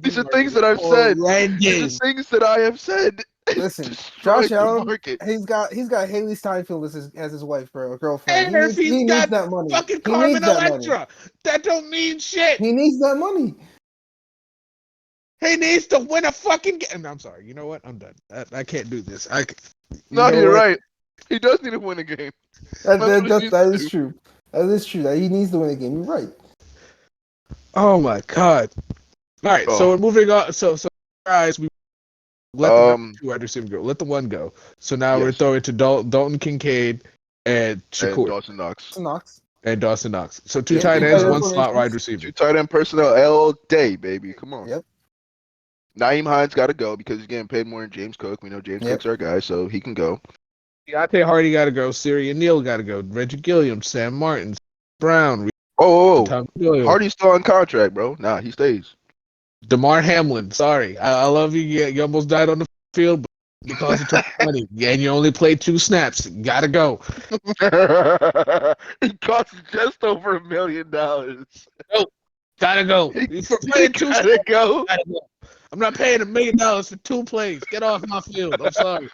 These are things that I've said. Horrendous. These are things that I have said. Listen, Destroyed Josh the Allen, market. he's got Haley Steinfeld as his wife, bro, girlfriend. And He needs got that money. fucking He needs Carmen that money. Electra. That don't mean shit. He needs that money. He needs to win a fucking game. I'm sorry. You know what? I'm done. I can't do this. No, know you're what? right. He does need to win a game. That is true. That is true. That he needs to win a game. You're right. Oh my god. All right, so we're moving on. So guys, we let the 2 wide receiver go. Let the 1 go. So now we're throwing to Dalton Kincaid and Shakur. And Dawson Knox. And Dawson Knox. So 2 tight ends, 1 slot wide receiver. 2 tight end personnel all day, baby. Come on. Yep. Naeem Hines got to go because he's getting paid more than James Cook. We know James Cook's our guy, so he can go. Deontay Hardy got to go. Syria Neal got to go. Reggie Gilliam, Sam Martin, Brown. Oh, Hardy's still on contract, bro. Nah, he stays. DeMar Hamlin. Sorry. I love you. You almost died on the field, but because it took money. And you only played 2 snaps. Got to go. He cost just over $1 million. Got to go. For playing 2 snaps. Gotta go. Gotta go. I'm not paying $1 million for 2 plays. Get off my field. I'm sorry.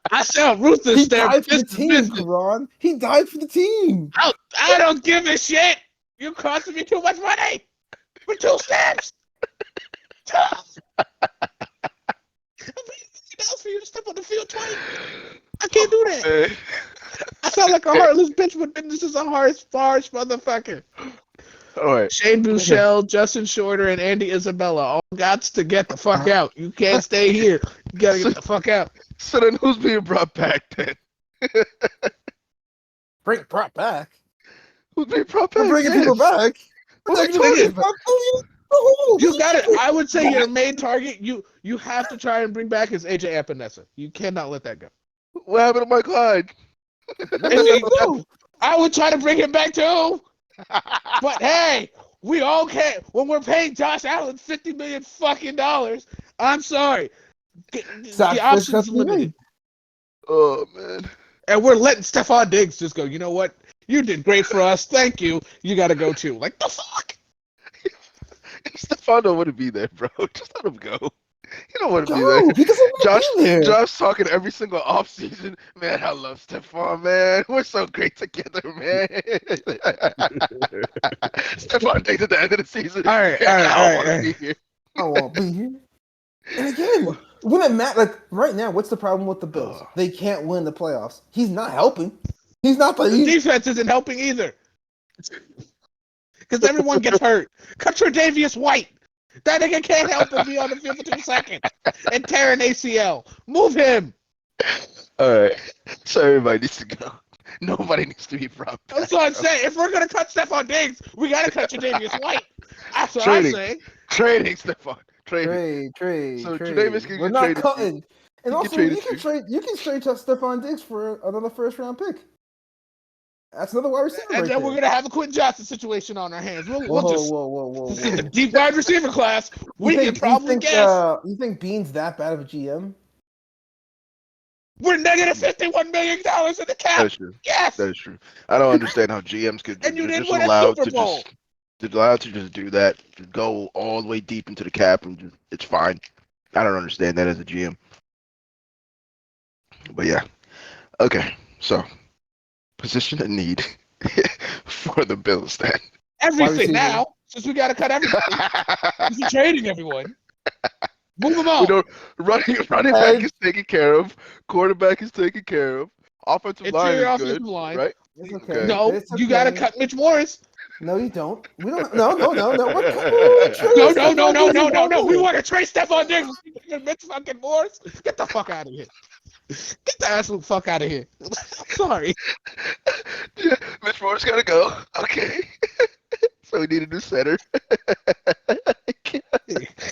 I sound ruthless. He died for the team, Karan. He died for the team. I don't give a shit. You're costing me too much money for 2 snaps. For you to step on the field twice. I can't do that. I sound like a heartless bitch, but this is a harsh motherfucker. All right. Shane Buechele, Justin Shorter, and Andy Isabella all got to get the fuck out. You can't stay here. You gotta get the fuck out. So then who's being brought back then? Brought back? Who's being brought back? We're bringing people back. You got it. I would say your main target, you have to try and bring back is AJ Epinesa. You cannot let that go. What happened to Mike Hyde? I would try to bring him back too. But hey, we all can when we're paying Josh Allen $50 million fucking dollars. I'm sorry, the options limited. Oh man. And we're letting Stephon Diggs just go, you know what? You did great for us. Thank you. You got to go too. Like, the fuck? Stephon don't want to be there, bro. Just let him go. He don't want to be No, there. he doesn't want to be there. Josh talking every single offseason. Man, I love Stephon, man. We're so great together, man. Stephon Diggs at the end of the season. All right. I want to be here. I won't be here. And again, when it like right now, what's the problem with the Bills? They can't win the playoffs. He's not helping. He's not The defense isn't helping either. Because everyone gets hurt. Cut Tre'Davious White. That nigga can't help but be on the field for 2 seconds and tear an ACL. Move him. All right. So everybody needs to go. Nobody needs to be brought back. That's what I'm saying. If we're going to cut Stephon Diggs, we got to cut Tre'Davious White. That's what I'm saying. Trading Stephon. Trade. So trade. Tre'Davious can We're get not traded. cutting. And also, you can trade. trade Stephon Diggs for another first-round pick. That's another wide receiver. And right then there. we're going to have a Quentin Johnson situation on our hands. We'll Whoa. deep wide receiver class. We can probably guess. You think Bean's that bad of a GM? We're negative $51 million in the cap. That is true. Yes. That is true. I don't understand how GMs could And you didn't just win a allowed Super to Bowl. just do that, to go all the way deep into the cap, and it's fine. I don't understand that as a GM. But yeah. Okay. So position of need for the Bills then. Everything now, since we got to cut everybody. We're trading everyone. Move them on. Running back is taken care of. Quarterback is taken care of. Offensive line is good, right? It's okay. No, It's okay. you got to cut Mitch Morris. No, you don't. We don't. No. No. We want to trade Stephon Diggs. Mitch fucking Morris. Get the fuck out of here. Get the absolute fuck out of here. Sorry. Yeah, Mitch Morris got to go. Okay. So we need a new center.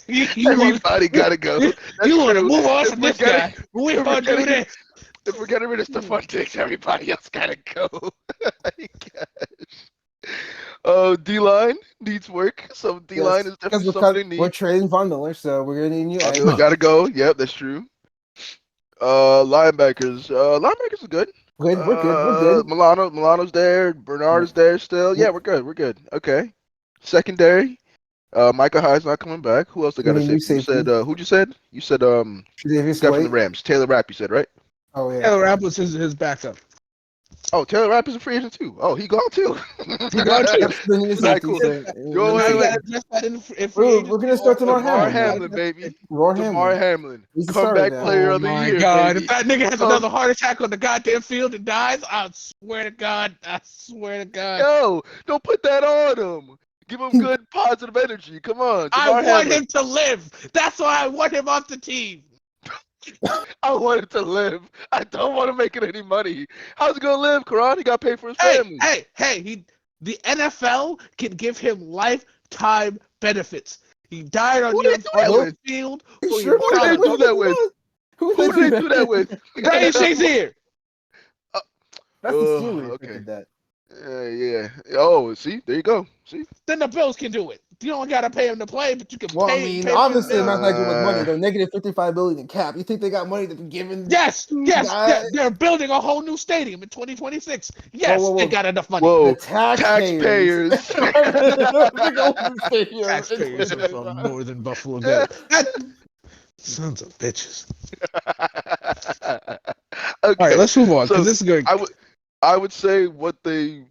Everybody got to go. You want to move on from this guy. We want to do this. If we're getting rid of Stephon Diggs, everybody else got to go. D-line needs work. So D-line is definitely something they need. We're trading Von Miller, so we're going to need Von Miller got to go. Yep, that's true. Linebackers. Linebackers are good. We're good. Milano's there. Bernard is there still. Yeah, we're good. Okay. Secondary. Micah Hyde's not coming back. Who else they got to say? You said who'd you said? You said guy from the Rams. Taylor Rapp, you said, right? Oh yeah. Taylor Rapp was his backup. Oh, Taylor Rapp is a free agent too. Oh, he gone too. He gone too. Right, cool. We're gonna start Damar Hamlin, baby. Damar Hamlin, comeback player of the year. God, baby. if that nigga has another heart attack on the goddamn field and dies, I swear to God. No, don't put that on him. Give him good positive energy. Come on. I want him to live. That's why I want him off the team. I want him to live. I don't want him making any money. How's he gonna live, Karan? He got paid for his family. The NFL can give him lifetime benefits. He died on your field. Who did they do that with? Who did they do that with? Brian Shazier. That's the Steelers okay. did that. Yeah. Oh, see, there you go. See. Then the Bills can do it. You don't gotta pay him to play, but you can Well, pay. I mean, obviously, they're not that good with money. They're negative $55 billion in cap. You think they got money to be given? Yes. They're building a whole new stadium in 2026. Yes, they got enough money. Whoa, the taxpayers. Taxpayers are from northern Buffalo Bills. Sons of bitches. Okay. All right, let's move on because this is going. I would say the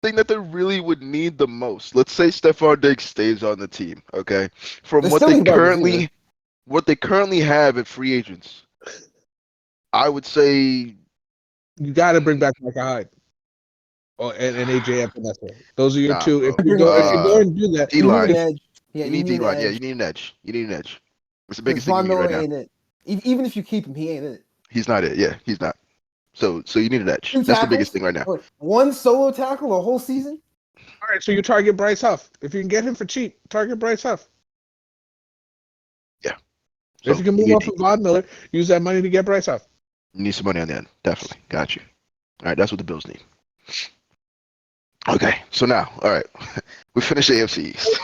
thing that they really would need the most. Let's say Stephon Diggs stays on the team. Okay, from what they currently have at free agents, I would say you got to bring back Micah Hyde. And AJ Epinesa. Those are your two. If you're going to do that, D-line. You need D-line. Yeah, you need an edge. It's the biggest thing you need right now. Ain't it. Even if you keep him, he ain't in it. He's not it. Yeah, he's not. So you need an edge. That's the biggest thing right now. One solo tackle a whole season? All right, so you target Bryce Huff. If you can get him for cheap, target Bryce Huff. Yeah. If you can move on from Von Miller, use that money to get Bryce Huff. You need some money on the end. Definitely. Got you. All right, that's what the Bills need. Okay, so now, all right, we finished AFC East.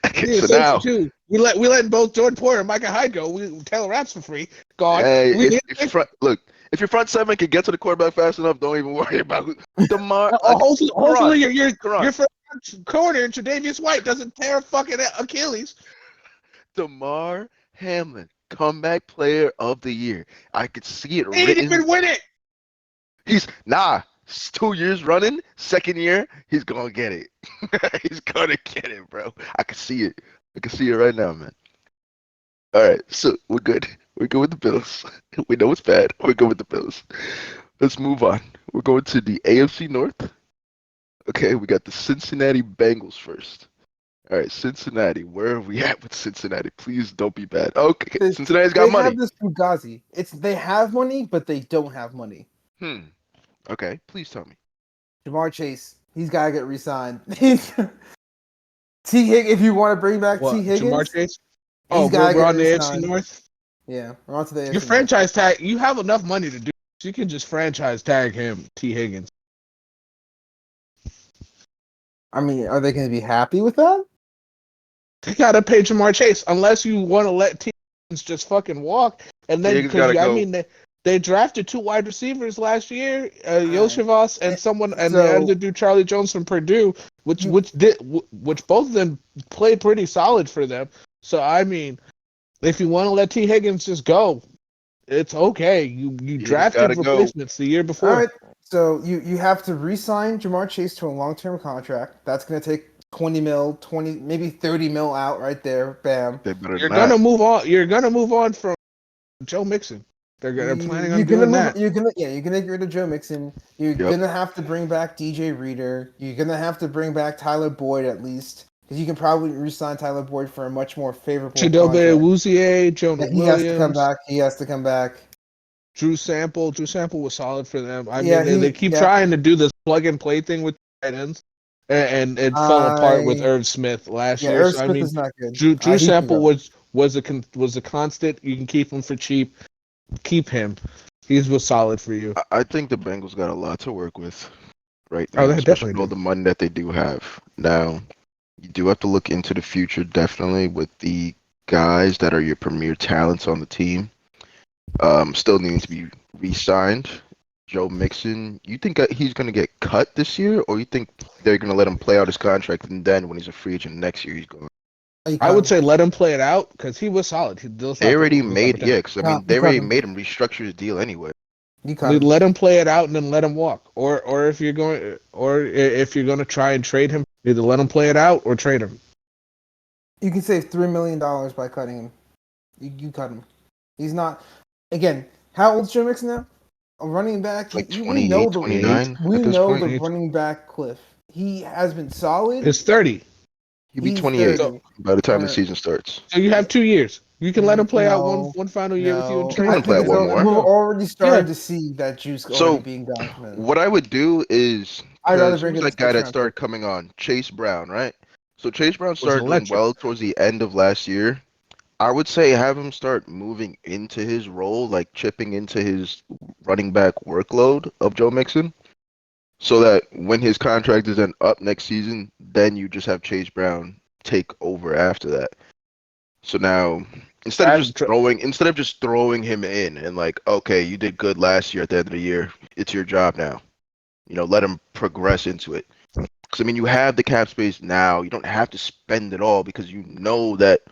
Okay, Yeah, so safety now, too. We let both Jordan Poyer and Micah Hyde go. Taylor Raps for free. Gone. hey, We need if your front seven can get to the quarterback fast enough, don't even worry about Demar. hopefully Karan, your first corner, Tre'Davious White, doesn't tear a fucking Achilles. Damar Hamlin, comeback player of the year. I could see it He didn't written. even win it. It's 2 years running. Second year, he's gonna get it. He's gonna get it, bro. I can see it. I can see it right now, man. All right, so we're good. We're good with the Bills. We know it's bad. We're good with the Bills. Let's move on. We're going to the AFC North. Okay, we got the Cincinnati Bengals first. All right, Cincinnati. Where are we at with Cincinnati? Please don't be bad. Okay, Cincinnati's got They money. have this Fugazi. They have money, but they don't have money. Okay, please tell me. Jamar Chase, he's got to get re-signed. T. Higgins, if you want to bring back What, T. Higgins, Jamar Chase? he's got to We're get on the AFC re-signed. North. Yeah, we're on to the AFC Your franchise tag. You have enough money to do. So you can just franchise tag him, T. Higgins. I mean, are they going to be happy with that? They gotta pay Jamar Chase unless you want to let T. Higgins just fucking walk. And then because I mean they drafted 2 wide receivers last year, Yoshivas and the other dude Charlie Jones from Purdue, which both of them played pretty solid for them. So I mean, if you want to let T. Higgins just go, it's okay. You drafted replacements the year before. All right. So you have to re-sign Jamar Chase to a long-term contract. That's going to take 20 mil, 20 maybe 30 mil out right there. Bam. You're gonna move on. You're gonna move on from Joe Mixon. They're planning on doing that. You're gonna get rid of Joe Mixon. You're gonna have to bring back DJ Reader. You're gonna have to bring back Tyler Boyd at least, because you can probably re-sign Tyler Boyd for a much more favorable Chidobe contract. Awuzie, Jonah Williams. He has to come back. Drew Sample was solid for them. I mean, they keep trying to do this plug and play thing with tight ends, and it fell apart with Irv Smith last year. Irv Smith is not good. Drew Sample was a constant. You can keep him for cheap. Keep him. He was solid for you. I think the Bengals got a lot to work with right now, especially with all the money that they do have. Now, you do have to look into the future, definitely, with the guys that are your premier talents on the team. Still needing to be re-signed. Joe Mixon, you think he's going to get cut this year, or you think they're going to let him play out his contract, and then when he's a free agent next year, he's going? I would say let him play it out because he was solid. They already made they already made him restructure his deal anyway. Let him play it out and then let him walk. Or if you're going to try and trade him, either let him play it out or trade him. You can save $3 million by cutting him. You cut him. He's not. Again, how old is Joe Mixon now? A running back. Like 28, 29. We know the running back cliff. He has been solid. It's 30. He'll be 28 by the time the season starts. So you have 2 years. You can let him play out one final year with you and trade him. Play one more. We're already starting to see that juice already being gone from him. What I would do is, I'd rather bring that guy that started coming on, Chase Brown, right? So Chase Brown started doing well towards the end of last year. I would say have him start moving into his role, like chipping into his running back workload of Joe Mixon, so that when his contract is then up next season, then you just have Chase Brown take over after that. So now instead of just throwing him in and like, okay, you did good last year at the end of the year, it's your job now. Let him progress into it. Because I mean, you have the cap space now. You don't have to spend it all because you know that.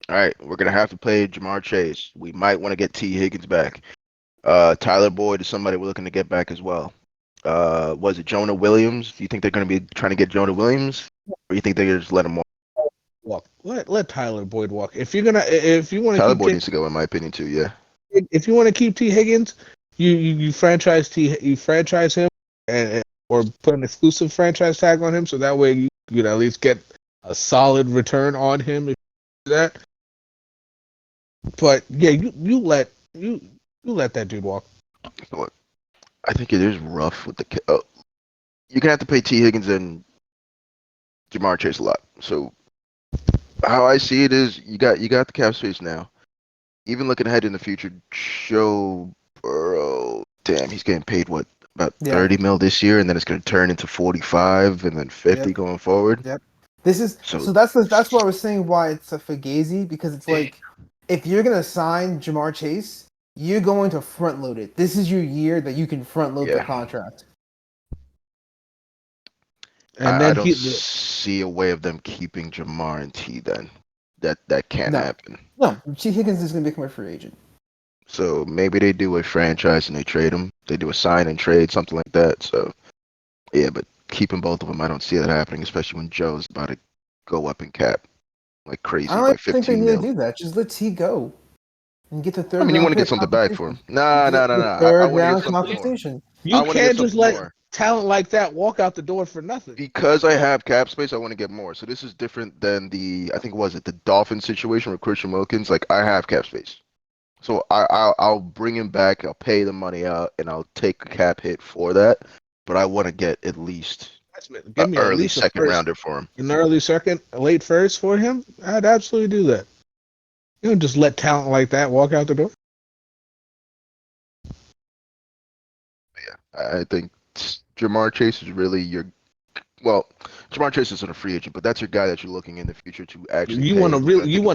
All right, we're going to have to play Jamar Chase. We might want to get T. Higgins back. Tyler Boyd is somebody we're looking to get back as well. Was it Jonah Williams? Do you think they're going to be trying to get Jonah Williams? Or do you think they're going to just let him walk? Let Tyler Boyd walk. If you want to Tyler Boyd needs to go, in my opinion, too, yeah. If you want to keep T. Higgins, you franchise him or put an exclusive franchise tag on him so that way you can at least get a solid return on him if you do that. But yeah, you let that dude walk. Look, I think it is rough with the. You're gonna have to pay T. Higgins and Jamar Chase a lot. So how I see it is, you got the cap space now. Even looking ahead in the future, Joe Burrow, damn, he's getting paid what, about Yeah. 30 mil this year, and then it's going to turn into 45 and then 50 going forward. Yep. This is so that's what I was saying why it's a Fugazi, because it's like if you're gonna sign Jamar Chase, you're going to front load it. This is your year that you can front load the contract. And I then don't see a way of them keeping Jamar and T then. That can't happen. No, T. Higgins is gonna become a free agent. So maybe they do a franchise and they trade him. They do a sign and trade, something like that. So yeah, but keeping both of them, I don't see that happening, especially when Joe's about to go up in cap like crazy, I don't like think they 15 need mil. to do that. Just let T go and get the third. I mean, you want round to get pick something back for him? No. I Third want to get round something more. compensation. You can't just let more. talent like that walk out the door for nothing. Because I have cap space, I want to get more. So this is different than the Dolphins situation with Christian Wilkins. Like I have cap space, so I'll bring him back. I'll pay the money out, and I'll take a cap hit for that. But I want to get at least Give me an at early least second rounder for him. An early second, a late first for him. I'd absolutely do that. You don't just let talent like that walk out the door. Yeah, I think Jamar Chase is really Jamar Chase isn't a free agent, but that's your guy that you're looking in the future to actually. You want to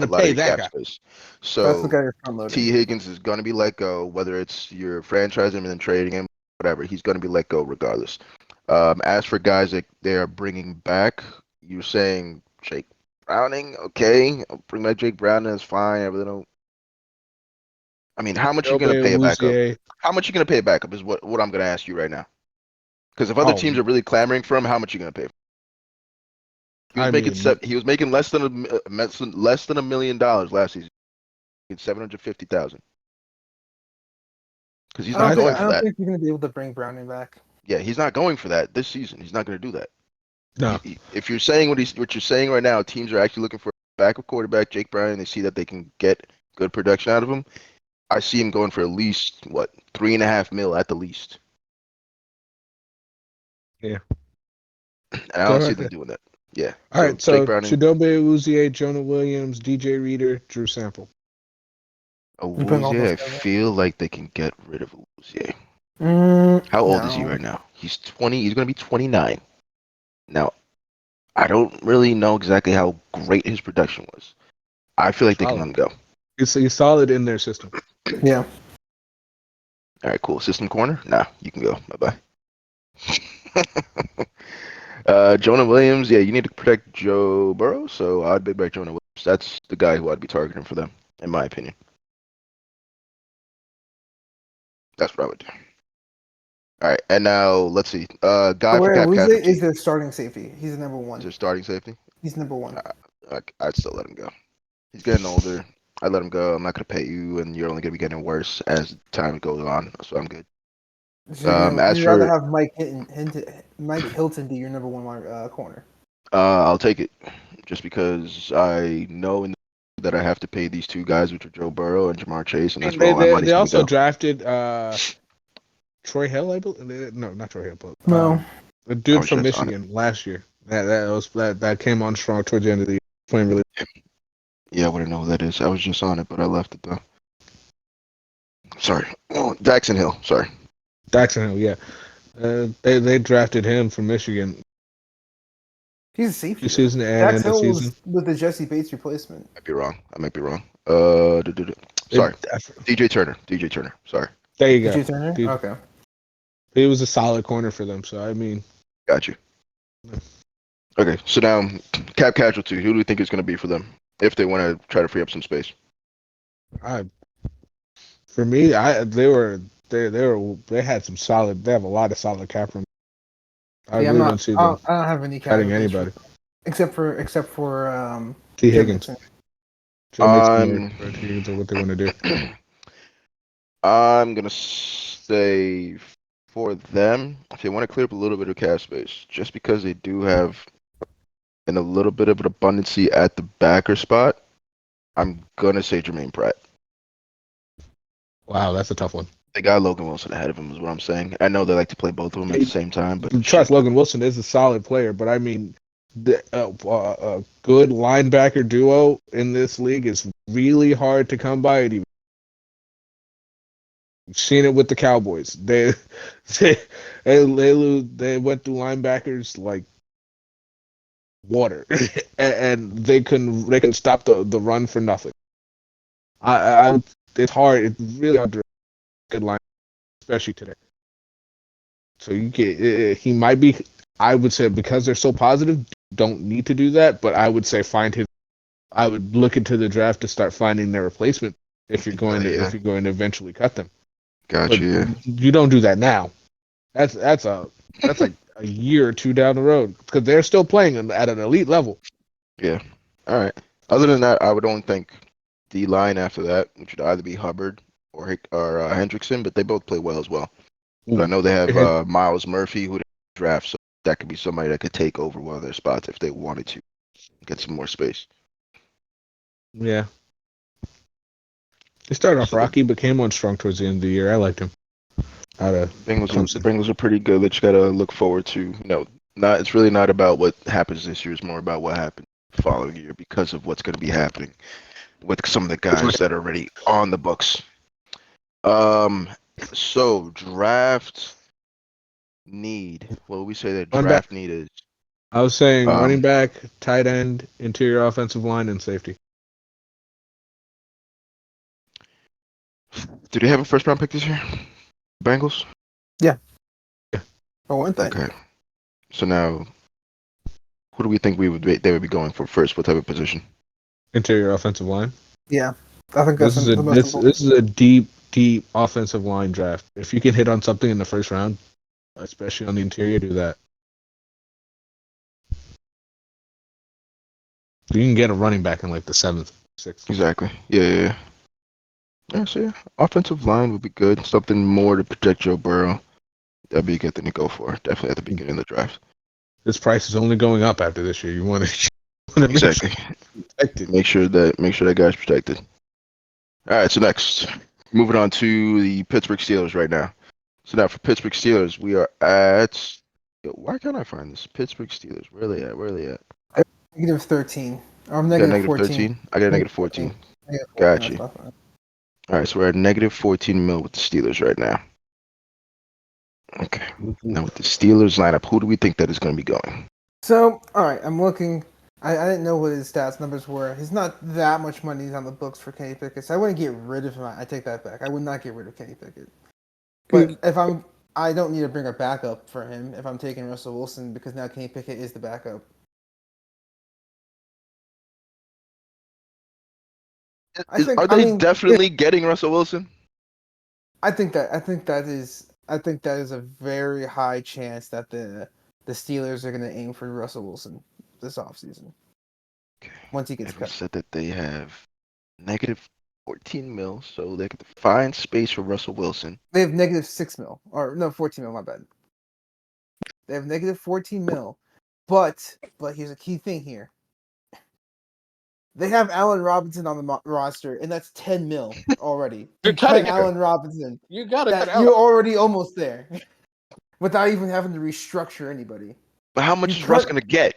pay that guy. Space. So that's the guy you're front loading. T. Higgins is going to be let go, whether it's you're franchising him and then trading him, whatever. He's going to be let go regardless. As for guys that they are bringing back, you're saying Jake Browning, okay, I'll bring back Jake Browning. That's fine. I really don't. I mean, how much are you going to pay a backup? How much are you going to pay a backup is what I'm going to ask you right now. Because if other teams are really clamoring for him, how much are you going to pay? He was making less than $1 million last season. $750,000. Because he's not going for that. I don't think you're going to be able to bring Browning back. Yeah, he's not going for that this season. He's not going to do that. No. If you're saying what you're saying right now, teams are actually looking for a backup quarterback, Jake Browning. They see that they can get good production out of him. I see him going for at least $3.5 million at the least. Yeah. And I don't see them doing that. Yeah. All right. So Chidobe Awuzie, Jonah Williams, DJ Reader, Drew Sample. Awuzie, I feel like they can get rid of Awuzie. How old is he right now? He's 20. He's going to be 29. Now, I don't really know exactly how great his production was. I feel like they can let him go. He's solid in their system. Yeah. All right, cool. System corner? Nah, you can go. Bye-bye. Jonah Williams, yeah, you need to protect Joe Burrow, so I'd bid back Jonah Williams. That's the guy who I'd be targeting for them, in my opinion. That's what I would do. All right, and now let's see. For cap casualty. Is their starting safety? He's the number one. Is their starting safety? He's number one. I'd still let him go. He's getting older. I'd let him go. I'm not going to pay you, and you're only going to be getting worse as time goes on, so I'm good. So you'd rather have Mike Hilton be your number one corner? I'll take it, just because I know that I have to pay these two guys, which are Joe Burrow and Jamar Chase, and that's where all my money's They also go. drafted Troy Hill, I believe. No, not Troy Hill, but no, the dude from Michigan last year. That came on strong towards the end of the year, playing really. Yeah, I wouldn't know who that is. I was just on it, but I left it though. Sorry, Daxon Hill. Sorry, Daxon Hill. Yeah, they drafted him from Michigan. He's a safety. Season and Dax Hill was with the Jesse Bates replacement. I might be wrong. Sorry, DJ Turner. Sorry. There you go. DJ Turner. Okay. He was a solid corner for them, so I mean. Got you. Okay, so now cap casualty. Who do you think is going to be for them if they want to try to free up some space? For me, they had some solid. They have a lot of solid cap room. I don't see them. I don't have any cutting anybody except for T. Higgins. What they want to do. I'm gonna say for them, if they want to clear up a little bit of cap space, just because they do have a little bit of an abundancy at the backer spot, I'm gonna say Jermaine Pratt. Wow, that's a tough one. They got Logan Wilson ahead of him, is what I'm saying. I know they like to play both of them at the same time, but trust Logan Wilson is a solid player. But I mean, a good linebacker duo in this league is really hard to come by. Seen it with the Cowboys. They went through linebackers like water, and they couldn't stop the run for nothing. It's hard. It's really hard to good line, especially today. So he might be. I would say because they're so positive, don't need to do that. But I would say I would look into the draft to start finding their replacement if you're going to eventually cut them. Gotcha. Yeah. You don't do that now. That's like a year or two down the road because they're still playing at an elite level. Yeah. All right. Other than that, I would only think the line after that, which would either be Hubbard or Hendrickson, but they both play well as well. But I know they have Miles Murphy who they draft, so that could be somebody that could take over one of their spots if they wanted to get some more space. Yeah. They started off rocky, but came on strong towards the end of the year. I liked him. Bengals are pretty good. That you got to look forward to. It's really not about what happens this year. It's more about what happens the following year because of what's going to be happening with some of the guys that are already on the books. So draft need. What would we say that draft need is? I was saying running back, tight end, interior offensive line, and safety. Do they have a first round pick this year? Bengals? Yeah. For one thing. Okay. So now, who do we think they would be going for first? What type of position? Interior offensive line. Yeah, I think this is a deep offensive line draft. If you can hit on something in the first round, especially on the interior, do that. You can get a running back in like the 7th, 6th. Exactly. Yeah. So yeah, offensive line would be good. Something more to protect Joe Burrow. That'd be a good thing to go for. Definitely at the beginning of the draft. This price is only going up after this year. You want to exactly make sure that guy's protected. All right. So next, moving on to the Pittsburgh Steelers right now. So now for Pittsburgh Steelers, we are at. Why can't I find this? Pittsburgh Steelers. Where are they at? Negative 13. I'm negative 14. I got a negative 14. Gotcha. All right, so we're at negative 14 mil with the Steelers right now. Okay. Now with the Steelers lineup, who do we think that is going to be going? So, all right, I'm looking. I didn't know what his stats numbers were. He's not that much money on the books for Kenny Pickett, so I wouldn't get rid of him. I take that back. I would not get rid of Kenny Pickett. But I don't need to bring a backup for him if I'm taking Russell Wilson because now Kenny Pickett is the backup. Are they definitely getting Russell Wilson? I think that is a very high chance that the Steelers are going to aim for Russell Wilson this offseason. Okay. Once he gets cut. Said that they have negative 14 mil, so they could find space for Russell Wilson. They have negative 6 mil, or no, 14 mil. My bad. They have negative 14 mil, but here's a key thing here. They have Allen Robinson on the roster, and that's 10 mil already. You're cutting Allen Robinson. You got to cut You're already almost there, without even having to restructure anybody. But how much is Russ going to get?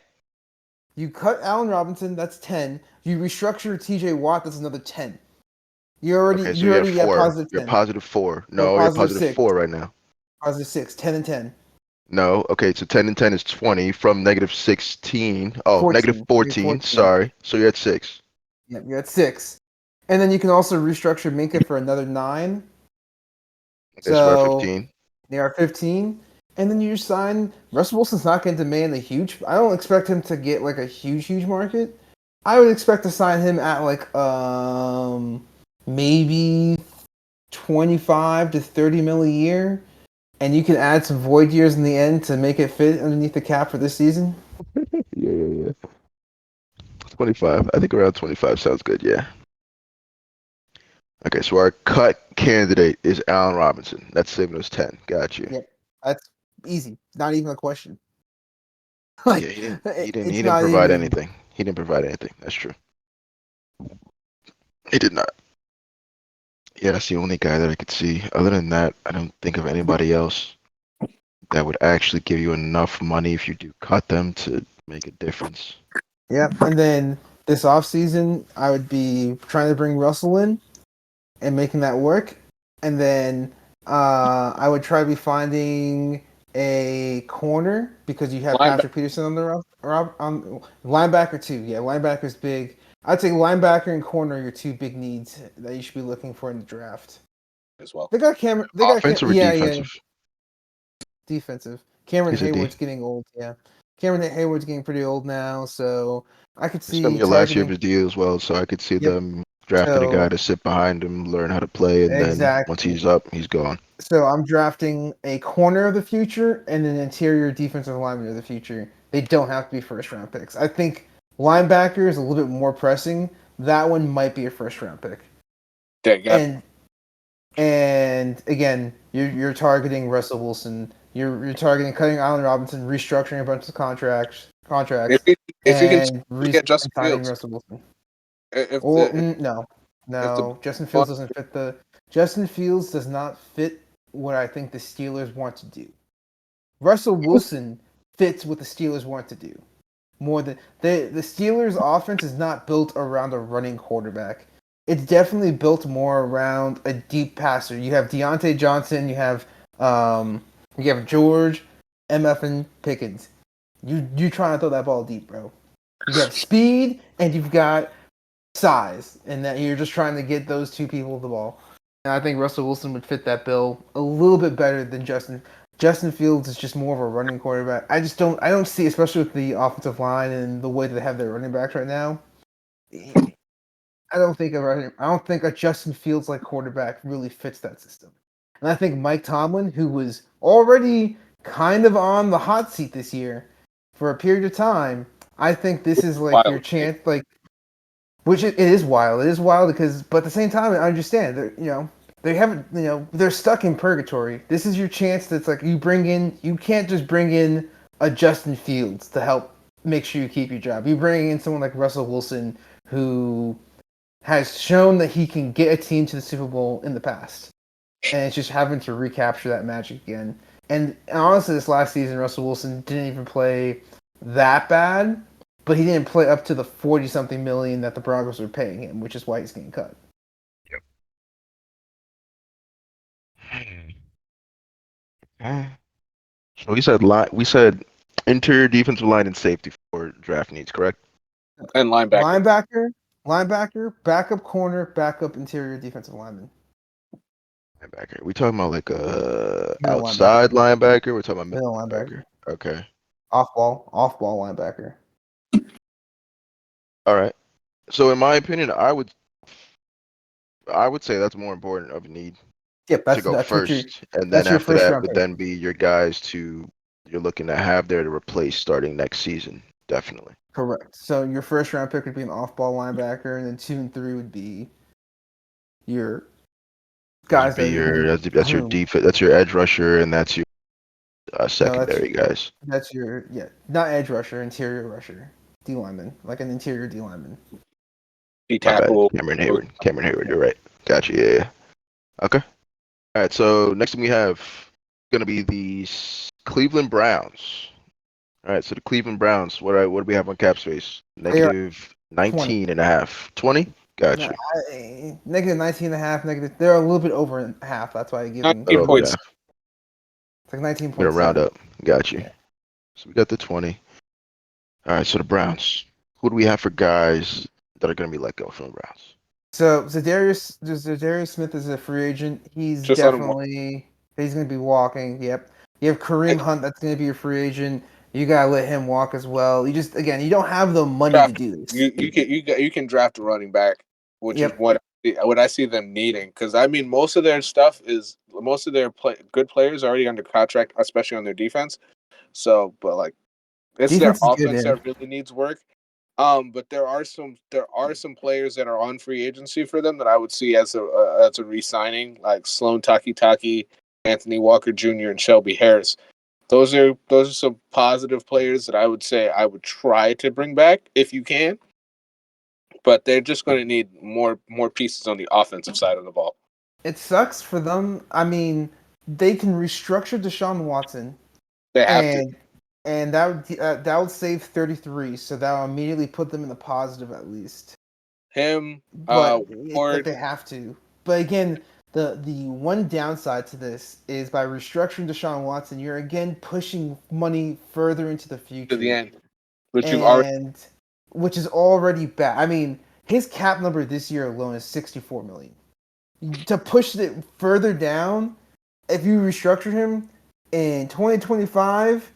You cut Allen Robinson, that's 10. You restructure T.J. Watt, that's another 10. You already got positive 10. You're positive 4. No, you're positive 4 right now. Positive 6. 10 and 10. No, okay, so 10 and 10 is 20 from negative 16. Oh, 14. Negative 14. Sorry. So you're at 6. Yeah, you're at 6. And then you can also restructure Minka for another 9. Okay, so we're at 15. They are 15. And then you sign Russell Wilson's not going to demand a huge. I don't expect him to get like a huge market. I would expect to sign him at like maybe 25 to 30 mil a year, and you can add some void years in the end to make it fit underneath the cap for this season. Yeah. 25. I think around 25 sounds good. Yeah. Okay, so our cut candidate is Allen Robinson. That's saving us 10. Got you. Yep, that's easy. Not even a question. He didn't provide anything. He didn't provide anything. That's true. He did not. Yeah, that's the only guy that I could see. Other than that, I don't think of anybody else that would actually give you enough money if you do cut them to make a difference. Yeah, and then this offseason, I would be trying to bring Russell in and making that work. And then I would try to be finding a corner because you have Patrick Peterson on the on linebacker too. Yeah, linebacker's big. I'd say linebacker and corner are your two big needs that you should be looking for in the draft as well. They got Cameron. Offensive or defensive? Defensive. Cameron He's a D. Hayward's getting old. Yeah, Cameron Hayward's getting pretty old now, so I could It's see gonna be the last year of his deal as well, so I could see them drafting a guy to sit behind him, learn how to play, and then once he's up, he's gone. So I'm drafting a corner of the future and an interior defensive lineman of the future. They don't have to be first round picks. I think linebacker is a little bit more pressing. That one might be a first round pick. And again, you're targeting Russell Wilson. You're targeting cutting Allen Robinson, restructuring a bunch of contracts. If you can get Justin Fields, Russell Wilson. No. Justin Fields doesn't fit Justin Fields does not fit what I think the Steelers want to do. Russell Wilson fits what the Steelers want to do. More than the Steelers' offense is not built around a running quarterback. It's definitely built more around a deep passer. You have Deontay Johnson, you have George, MF, and Pickens. You trying to throw that ball deep, bro. You have speed and you've got size, and that you're just trying to get those two people the ball. And I think Russell Wilson would fit that bill a little bit better than Justin. Justin Fields is just more of a running quarterback. I don't see, especially with the offensive line and the way that they have their running backs right now. I don't think a Justin Fields like quarterback really fits that system. And I think Mike Tomlin, who was already kind of on the hot seat this year for a period of time, I think this is like your chance, like, which it is wild. It is wild because, but at the same time, I understand that they're stuck in purgatory. This is your chance. That's like you can't just bring in a Justin Fields to help make sure you keep your job. You bring in someone like Russell Wilson, who has shown that he can get a team to the Super Bowl in the past, and it's just having to recapture that magic again. And honestly, this last season, Russell Wilson didn't even play that bad, but he didn't play up to the 40-something million that the Broncos were paying him, which is why he's getting cut. Yep. So we said interior defensive line and safety for draft needs, correct? And Linebacker, backup corner, backup interior defensive lineman. Linebacker. We talking about like outside linebacker? We're talking about middle linebacker. Okay. Off ball linebacker. All right. So in my opinion, I would say that's more important of a need. Yep, to go first, and then after that would then be your guys you're looking to have there to replace starting next season. Definitely. Correct. So your first round pick would be an off-ball linebacker, and then 2 and 3 would be your guys. That's your defense. That's your edge rusher, and that's your secondary guys. That's your not edge rusher, interior rusher, D lineman, like an interior D lineman. D tackle. Cameron Hayward. You're right. Gotcha. Yeah. Okay. All right. So next thing we have going to be the Cleveland Browns. All right, so the Cleveland Browns, what do we have on cap space? Negative 19 and a half. 20? Gotcha. Negative 19 and a half. They're a little bit over half. That's why I give them 19 points. It's like 19 points. We're gonna round up. Gotcha. Yeah. So we got the 20. All right, so the Browns. Who do we have for guys that are going to be let go from the Browns? So Darius Smith is a free agent. He's going to be walking. Yep. You have Kareem Hunt. That's going to be your free agent. You gotta let him walk as well. You don't have the money to do this. You can draft a running back, which is what I see them needing. Because I mean, most of their good players are already under contract, especially on their defense. So, but like, it's their offense that really needs work. But there are some players that are on free agency for them that I would see as a re-signing, like Sloan Takitaki, Anthony Walker Jr., and Shelby Harris. Those are some positive players that I would say I would try to bring back if you can. But they're just going to need more pieces on the offensive side of the ball. It sucks for them. I mean, they can restructure Deshaun Watson. They have to. And that would save 33, so that will immediately put them in the positive at least. Him, but they have to. But again, The one downside to this is by restructuring Deshaun Watson, you're again pushing money further into the future. To the end. Which is already bad. I mean, his cap number this year alone is $64 million. To push it further down, if you restructure him in 2025,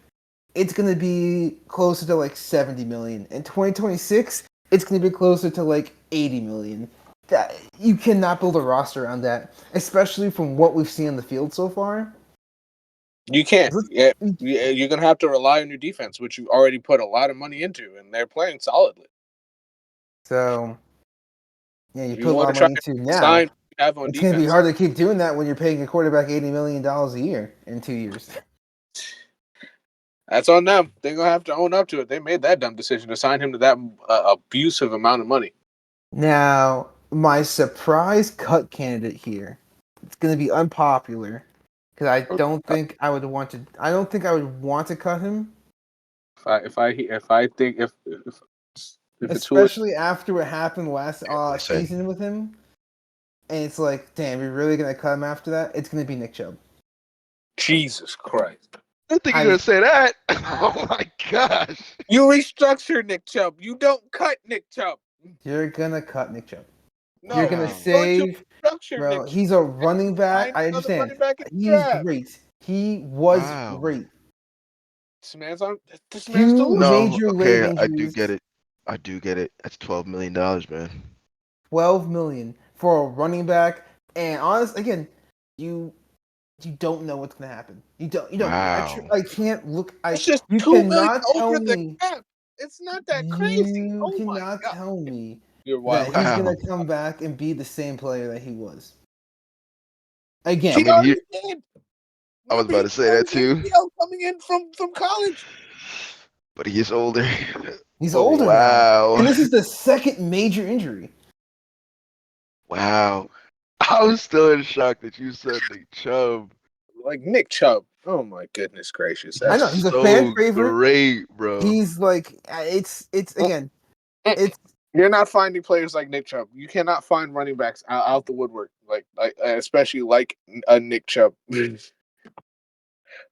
it's going to be closer to like $70 million. In 2026, it's going to be closer to like $80 million. You cannot build a roster around that, especially from what we've seen on the field so far. You can't. Yeah, you're going to have to rely on your defense, which you already put a lot of money into, and they're playing solidly. So, yeah, you put a lot of money into now. It's going to be hard to keep doing that when you're paying a quarterback $80 million a year in 2 years. That's on them. They're going to have to own up to it. They made that dumb decision to sign him to that abusive amount of money. Now, my surprise cut candidate here. It's going to be unpopular because I don't think I would want to. I don't think I would want to cut him. Especially after what happened last season with him, and it's like, damn, we're really going to cut him after that? It's going to be Nick Chubb. Jesus Christ. I think you're going to say that. Oh, my gosh. You restructure Nick Chubb. You don't cut Nick Chubb. You're going to cut Nick Chubb. No, you're going to save... Bro, he's a running back. I understand. He's great. He was great. This man's still major leg injuries. I do get it. That's $12 million, man. $12 million for a running back. And honestly, again, you don't know what's gonna happen. You don't. Wow. I can't look. It's just you cannot tell me. It's not that crazy. You cannot tell me that he's gonna come back and be the same player that he was. Again, I was about to say that too. Coming in from college, but he is older. He's older. Wow. Now. And this is the second major injury. Wow. I was still in shock that you said Nick Chubb. Like Nick Chubb. Oh my goodness gracious. I know he's a fan favorite. Great, bro. He's like it's again. It's you're not finding players like Nick Chubb. You cannot find running backs out the woodwork like especially like a Nick Chubb.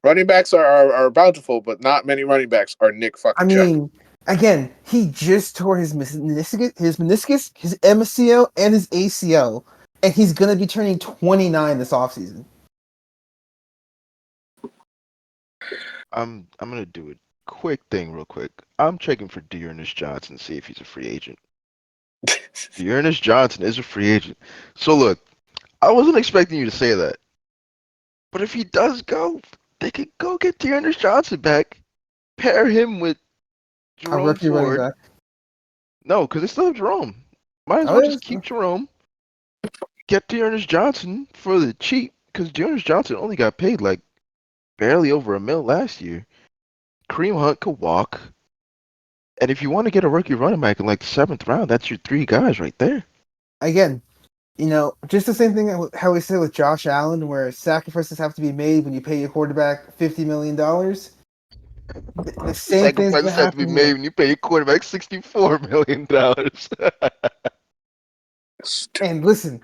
Running backs are bountiful, but not many running backs are Nick fucking Chubb. Again, he just tore his meniscus, his MCL, and his ACL, and he's going to be turning 29 this offseason. I'm going to do a quick thing real quick. I'm checking for Dearness Johnson to see if he's a free agent. Dearness Johnson is a free agent. So look, I wasn't expecting you to say that. But if he does go, they could go get Dearness Johnson back, pair him with Jerome Ford. No, because they still have Jerome. Might as well just keep Jerome. Get Dearness Johnson for the cheap, because Dearness Johnson only got paid like barely over $1 million last year. Kareem Hunt could walk. And if you want to get a rookie running back in like the 7th round, that's your 3 guys right there. Again, just the same thing how we said with Josh Allen, where sacrifices have to be made when you pay your quarterback $50 million. The same thing have to be made when you pay your quarterback $64 million. And listen,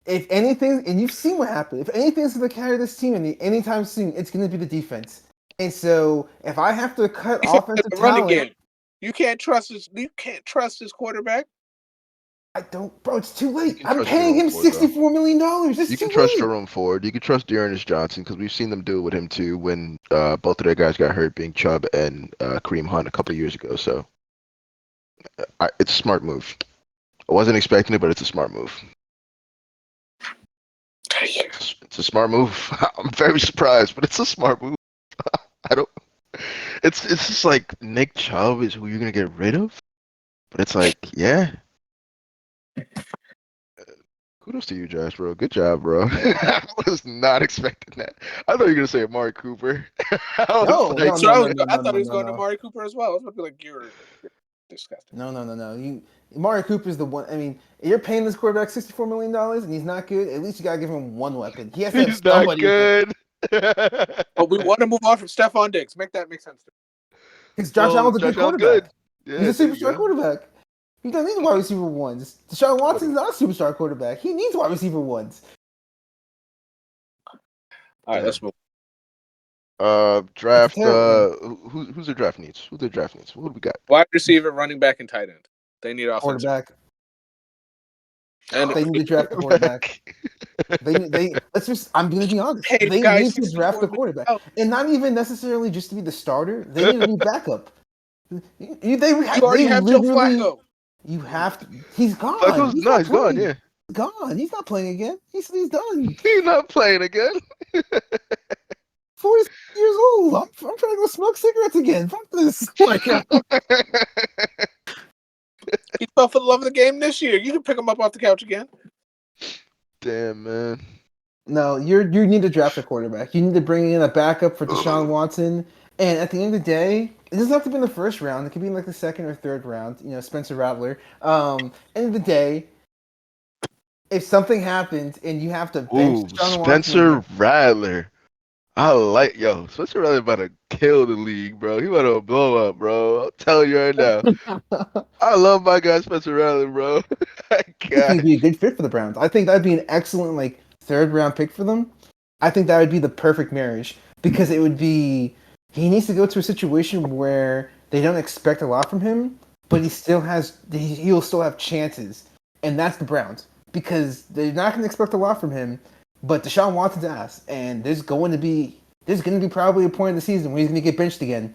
if anything, and you've seen what happened, if anything's going to carry this team anytime soon, it's going to be the defense. And so, if I have to cut offensive talent, again, you can't trust his quarterback. I don't, bro. It's too late. I'm paying him $64 million. You can trust Jerome Ford. You can trust Dearness Johnson because we've seen them do it with him too when both of their guys got hurt, being Chubb and Kareem Hunt a couple of years ago. So it's a smart move. I wasn't expecting it, but it's a smart move. It's a smart move. I'm very surprised, but it's a smart move. It's just like Nick Chubb is who you're gonna get rid of, but it's like, yeah. Kudos to you, Josh, bro. Good job, bro. I was not expecting that. I thought you were going to say Amari Cooper. I thought he was going to Amari Cooper as well. I was about to be like, you're disgusting. No. Amari Cooper's the one. I mean, you're paying this quarterback $64 million and he's not good. At least you got to give him one weapon. He has to have somebody. He's not good. But we want to move on from Stephon Diggs. Make that make sense. Because Josh Allen's a good quarterback. Yeah, he's a superstar quarterback. He doesn't need wide receiver ones. Deshaun Watson's not a superstar quarterback. He needs wide receiver ones. All right, let's move. Draft. Who's their draft needs? Who their draft needs? What do we got? Wide receiver, running back, and tight end. They need offensive. Quarterback. And They need to draft a quarterback. Let's just. I'm going to be honest. Hey, they guys, need to draft a quarterback, and not even necessarily just to be the starter. They need to be backup. You already have Joe Flacco. You have to. He's gone. He's gone. Yeah, he's gone. He's not playing again. He's done. He's not playing again. 40 years old. I'm trying to go smoke cigarettes again. Fuck this. Oh my God. He fell for the love of the game this year. You can pick him up off the couch again. Damn, man. No, you need to draft a quarterback. You need to bring in a backup for Deshaun Watson. And at the end of the day, it doesn't have to be in the first round. It could be in like the second or third round. Spencer Rattler. End of the day, if something happens and you have to bench Deshaun Spencer Watson, Rattler. Spencer Rattler about to kill the league, bro. He about to blow up, bro. I'll tell you right now. I love my guy Spencer Rattler, bro. I think he'd be a good fit for the Browns. I think that'd be an excellent third round pick for them. I think that would be the perfect marriage because it would be he needs to go to a situation where they don't expect a lot from him, but he'll still have chances, and that's the Browns because they're not going to expect a lot from him. But Deshaun Watson's ass, and there's going to be probably a point in the season where he's going to get benched again,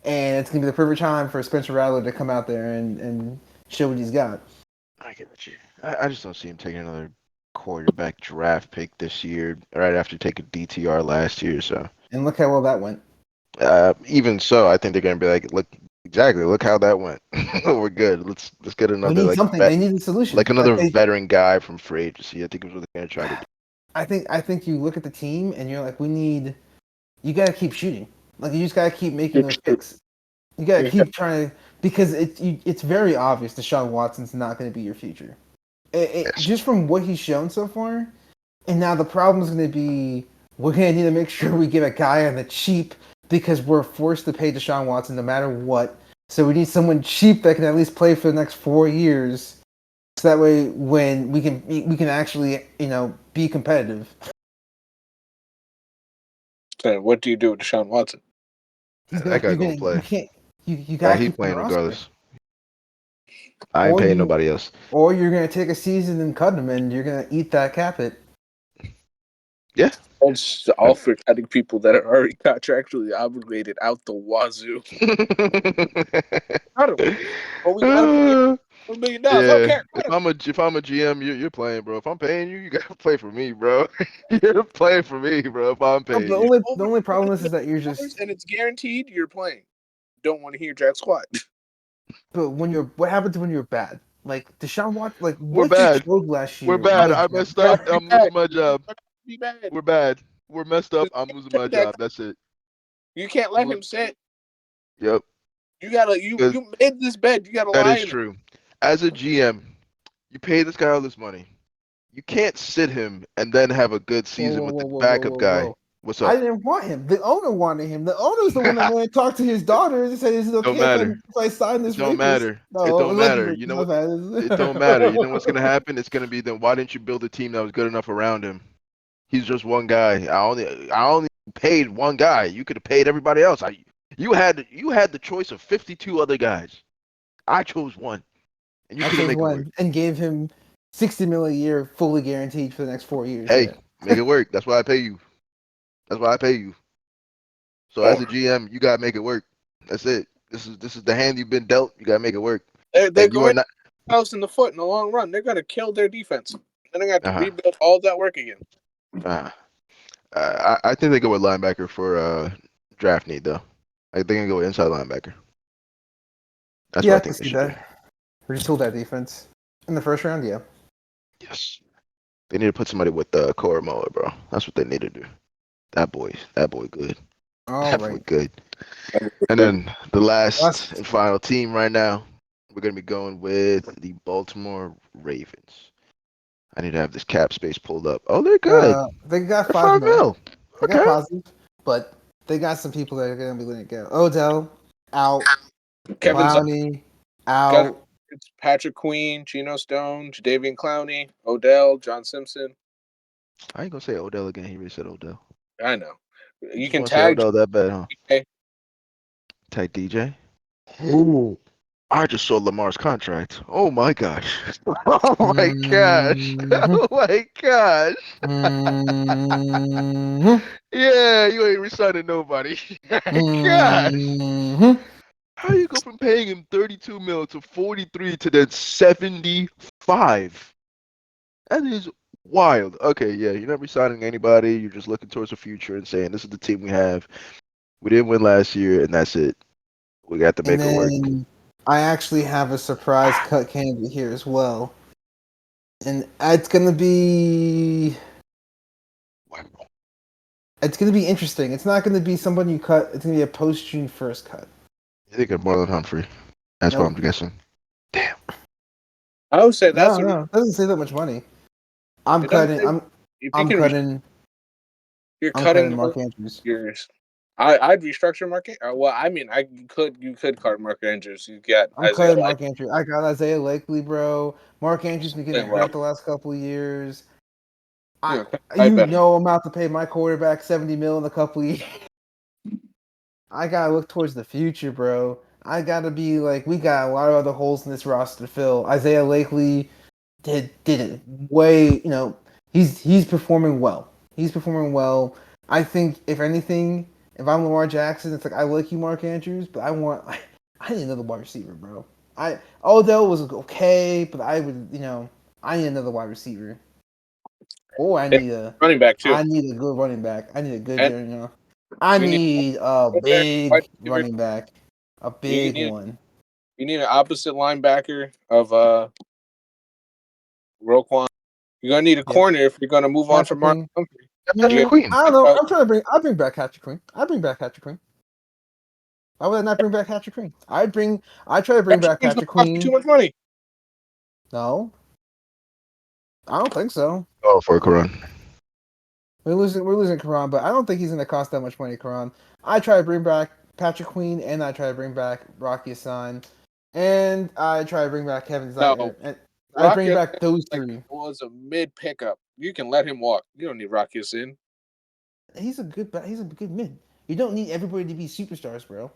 and it's going to be the perfect time for Spencer Rattler to come out there and show what he's got. I get you. I just don't see him taking another quarterback draft pick this year, right after taking DTR last year. So and look how well that went. Even so, I think they're going to be like, look how that went. We're good. Let's get another they need a solution, like another veteran guy from free agency. I think is what they're going to try to do. I think you look at the team and you're like, you got to keep shooting. Like, you just got to keep making those picks. You got to keep trying to, because it's very obvious Deshaun Watson's not going to be your future. Just from what he's shown so far. And now the problem is going to be, we're going to need to make sure we get a guy on the cheap because we're forced to pay Deshaun Watson no matter what. So we need someone cheap that can at least play for the next 4 years. So that way, when we can actually, be competitive. So what do you do with Deshaun Watson? That guy gonna play. You got to keep playing regardless. I ain't paying nobody else. Or you're gonna take a season and cut him, and you're gonna eat that cap hit. Yeah. It's all for cutting people that are already contractually obligated out the wazoo. $1 million. Okay. If I'm a GM, you're playing, bro. If I'm paying you, you gotta play for me, bro. You're playing for me, bro. If I'm paying the only problem is that you're just and it's guaranteed you're playing. Don't want to hear Jack squat. But what happens when you're bad? Like Deshaun Watson, we're bad. Last year. We're bad. I messed up. I'm losing my job. We're bad. We're messed up. I'm losing my job. That's it. You can't let him sit. Yep. You made this bed. You gotta lie. That is true. As a GM, you pay this guy all this money. You can't sit him and then have a good season with the backup guy. What's up? I didn't want him. The owner wanted him. The owner's the one that went and talked to his daughter and said, "Is it okay if I sign this?" It don't matter. No, it don't matter. You know what? It don't matter. You know what's gonna happen? It's gonna be then. Why didn't you build a team that was good enough around him? He's just one guy. I only paid one guy. You could have paid everybody else. You had the choice of 52 other guys. I chose one. And you couldn't make it work. And gave him $60 million a year, fully guaranteed for the next 4 years. Hey, make it work. That's why I pay you. So as a GM, you gotta make it work. That's it. This is the hand you've been dealt. You gotta make it work. They're going house in the foot in the long run. They're gonna kill their defense. Then they got to rebuild all that work again. I think they go with linebacker for draft need though. I think they can go with inside linebacker. That's what I think they should do. Retool that defense in the first round, yeah. Yes, they need to put somebody with Corey Moore, bro. That's what they need to do. That boy, good. Boy good. And then the last and final team right now, we're gonna be going with the Baltimore Ravens. I need to have this cap space pulled up. Oh, they're good. They got $5 million. They got positive, but they got some people that are gonna be letting it go. Odell out. Kevin Clowney out. It's Patrick Queen, Geno Stone, Jadeveon Clowney, Odell, John Simpson. I ain't gonna say Odell again. He already said Odell. I know. You Just can want to say, oh tag. no, that bad, huh? DJ. Tag DJ. Ooh, I just saw Lamar's contract. Oh my gosh. Oh my gosh. Oh my gosh. Yeah, you ain't resigning nobody. Gosh. How you go from paying him 32 mil to 43 to then 75? That is wild. Okay, yeah, you're not resigning anybody. You're just looking towards the future and saying, this is the team we have. We didn't win last year, and that's it. We got to make it work. I actually have a surprise cut candidate here as well. And it's going to be... It's going to be interesting. It's not going to be somebody you cut. It's going to be a post-June 1st cut. You think of Marlon Humphrey. That's what I'm guessing. Damn. I would say that's no. It doesn't say that much money. I'm cutting Mark Andrews. I'd restructure Mark. Well, I mean, you could cut Mark Andrews. You got I'm cutting Mark Andrews. I got Isaiah Likely, bro. Mark Andrews been getting hurt the last couple of years. I'm about to pay my quarterback $70 million in a couple of years. I gotta look towards the future, bro. I gotta be like, we got a lot of other holes in this roster to fill. Isaiah Likely did it way, he's performing well. He's performing well. I think if anything, if I'm Lamar Jackson, it's like I like you, Mark Andrews, but I need another wide receiver, bro. Odell was okay, but I would, I need another wide receiver. Or I need a running back too. I need a good running back. I need a good, I need a big running back, a big one. You need an opposite linebacker of Roquan. You're gonna need a corner if you're gonna move on from Mark Humphrey. Queen. I don't know. I'll bring back Patrick Queen. Why would I not bring back Patrick Queen? I try to bring back Patrick Queen. Too much money. No, I don't think so. Oh, for Karan. We're losing Karan, but I don't think he's gonna cost that much money, Karan. I try to bring back Patrick Queen, and I try to bring back Rocky Hassan, and I try to bring back Kevin Zeitler. And I bring back those three. Was a mid pickup. You can let him walk. You don't need Rocky Hassan. He's a good mid. You don't need everybody to be superstars, bro.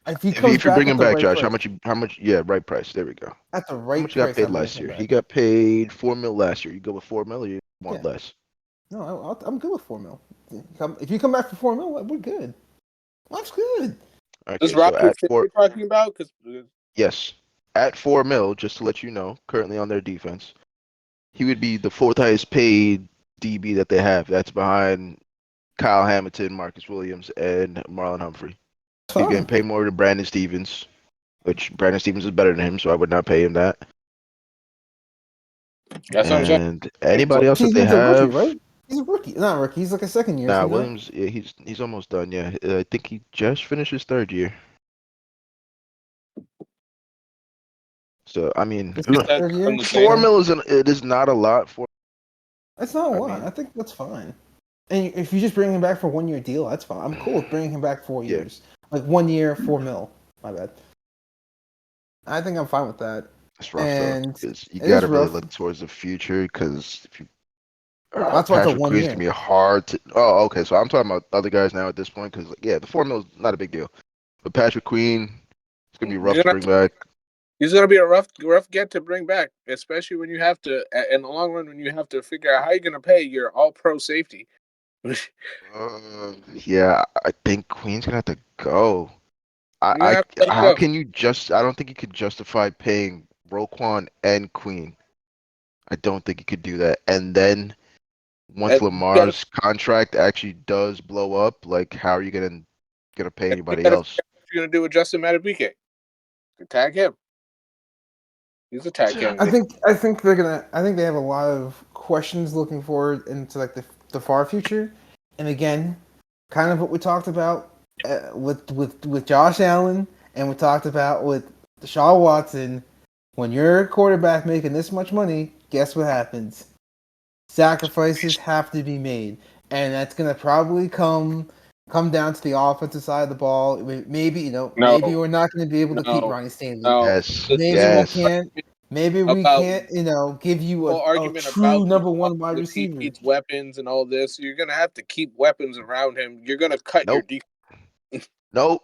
If you bring him back, Josh, price. How much? Yeah, right price. There we go. At the right price. How much he got paid last year? He got paid $4 million last year. You go with $4 million, or you want less? No, I'm good with $4 million. If you come back for $4 million, we're good. That's good. Okay, Does Rocky you're talking about? Yes, at $4 million, just to let you know, currently on their defense, he would be the fourth highest paid DB that they have. That's behind Kyle Hamilton, Marcus Williams, and Marlon Humphrey. He's getting paid more than Brandon Stevens, which Brandon Stevens is better than him, so I would not pay him that. That's and anybody else that they have, rookie, right? He's a rookie, not a rookie. He's like a second year. Nah, Williams, yeah, he's almost done. Yeah, I think he just finished his third year. So I mean, $4 million is not a lot for. That's not a lot. I think that's fine. And if you just bring him back for 1 year deal, that's fine. I'm cool with bringing him back 4 years. Like 1 year, $4 million. My bad. I think I'm fine with that. That's rough, because you gotta really look towards the future. Because if you, that's why Patrick Queen's gonna be hard to. Oh, okay. So I'm talking about other guys now at this point. Because the $4 million is not a big deal, but Patrick Queen, it's gonna be rough to bring back. He's gonna be a rough get to bring back, especially when you have to, in the long run, when you have to figure out how you're gonna pay your all-pro safety. Yeah, I think Queen's gonna have to go. How can you I don't think you could justify paying Roquan and Queen. I don't think you could do that. And then once Lamar's contract actually does blow up, like how are you gonna pay anybody else? What are you gonna do with Justin Madubuike? Tag him. He's a tag candidate. I think they have a lot of questions looking forward into like the far future. And again, kind of what we talked about with Josh Allen, and we talked about with Deshaun Watson. When you're a quarterback making this much money, guess what happens? Sacrifices have to be made, and that's gonna probably come down to the offensive side of the ball. Maybe maybe we're not going to be able to keep Ronnie Stanley. Yes, maybe we can't. Maybe we can't, give you a true number one wide receiver. He needs weapons and all this. You're gonna have to keep weapons around him. You're gonna cut your defense. Nope.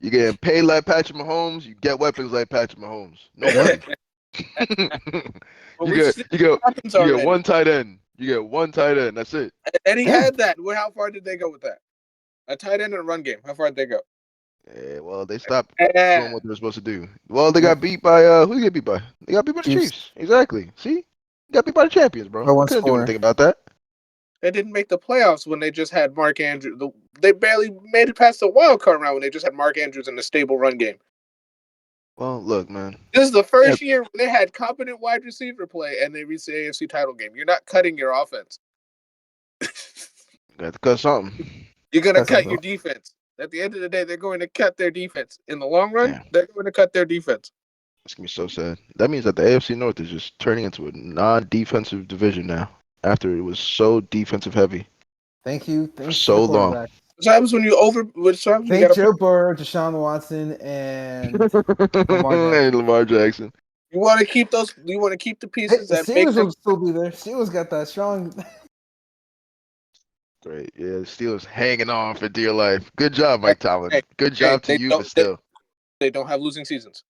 You get paid like Patrick Mahomes. You get weapons like Patrick Mahomes. Nobody. you get one tight end. You get one tight end. That's it. And he had that. How far did they go with that? A tight end and a run game. How far did they go? Yeah, well, they stopped doing what they were supposed to do. Well, they got beat by who did they get beat by? They got beat by the Chiefs. Exactly. See, you got beat by the champions, bro. Couldn't do anything about that. They didn't make the playoffs when they just had Mark Andrews. They barely made it past the wild card round when they just had Mark Andrews in a stable run game. Well, look, man. This is the first year they had competent wide receiver play and they reached the AFC title game. You're not cutting your offense. Got to cut something. You're going to cut your defense. At the end of the day, they're going to cut their defense. In the long run, they're going to cut their defense. It's going to be so sad. That means that the AFC North is just turning into a non-defensive division now. After it was so defensive heavy. Thank you. For so long. What happens when you Thank Joe Burrow, Deshaun Watson, and Lamar Jackson. You want to keep those? You want to keep the pieces that Steelers will still be there. Steelers got that strong. Great, yeah. The Steelers hanging on for dear life. Good job, Mike Tomlin. Good job to you, but still, they don't have losing seasons.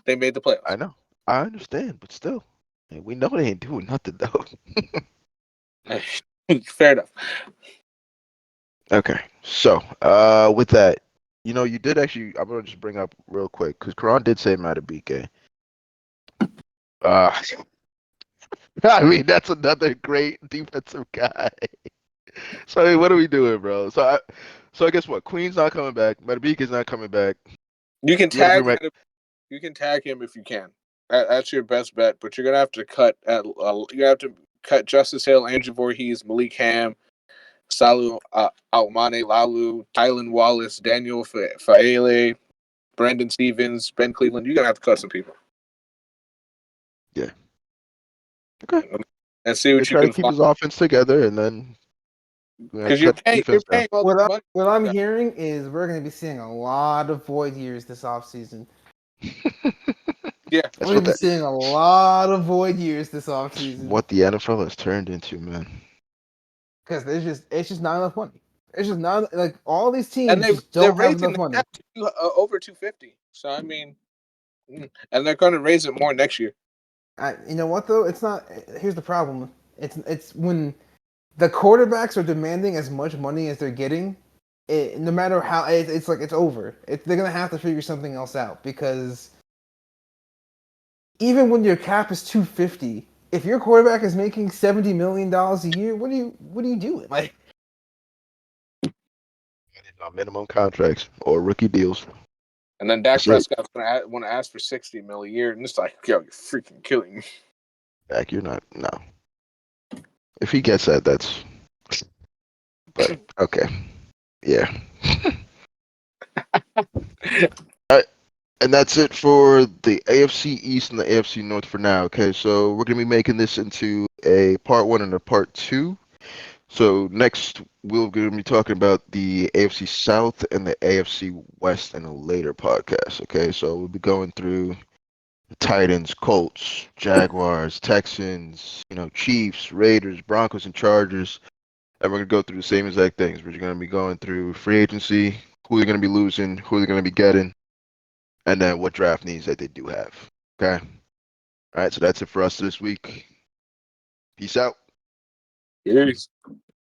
They made the playoffs. I know. I understand, but still, we know they ain't doing nothing though. Fair enough. Okay, so with that, you did actually. I'm gonna just bring up real quick because Karan did say Matabike. I mean, that's another great defensive guy. So I mean, what are we doing, bro? So I guess what? Queen's not coming back. Matabike's not coming back. You can tag him. You can tag him if you can. That's your best bet. But you're gonna have to cut. Cut Justice Hill, Andrew Voorhees, Malik Ham, Salu Almane Lalu, Tylan Wallace, Daniel Faele, Brandon Stevens, Ben Cleveland. You're gonna have to cut some people. Yeah. Okay. And see what you can keep his offense together, and then because you're paying all the money. What I'm hearing is we're gonna be seeing a lot of void years this offseason. Yeah, we're gonna be seeing a lot of void years this offseason. What the NFL has turned into, man. Because it's just not enough money. It's just not like all these teams just don't have enough money. Over 250. So I mean, and they're going to raise it more next year. You know what though? It's not. Here's the problem. It's when the quarterbacks are demanding as much money as they're getting. No matter how, it's like it's over. They're gonna have to figure something else out because even when your cap is 250, if your quarterback is making $70 million a year, what are you doing? Like, minimum contracts or rookie deals. And then Dak Prescott's gonna want to ask for $60 million a year, and it's like, yo, you're freaking killing me. Dak, you're not. No. If he gets that, that's. But okay, yeah. All right, and that's it for the AFC East and the AFC North for now. Okay, so we're gonna be making this into a part 1 and a part 2. So next, we're going to be talking about the AFC South and the AFC West in a later podcast, okay? So we'll be going through the Titans, Colts, Jaguars, Texans, Chiefs, Raiders, Broncos, and Chargers. And we're going to go through the same exact things. We're going to be going through free agency, who they're going to be losing, who they're going to be getting, and then what draft needs that they do have, okay? All right, so that's it for us this week. Peace out. Peace.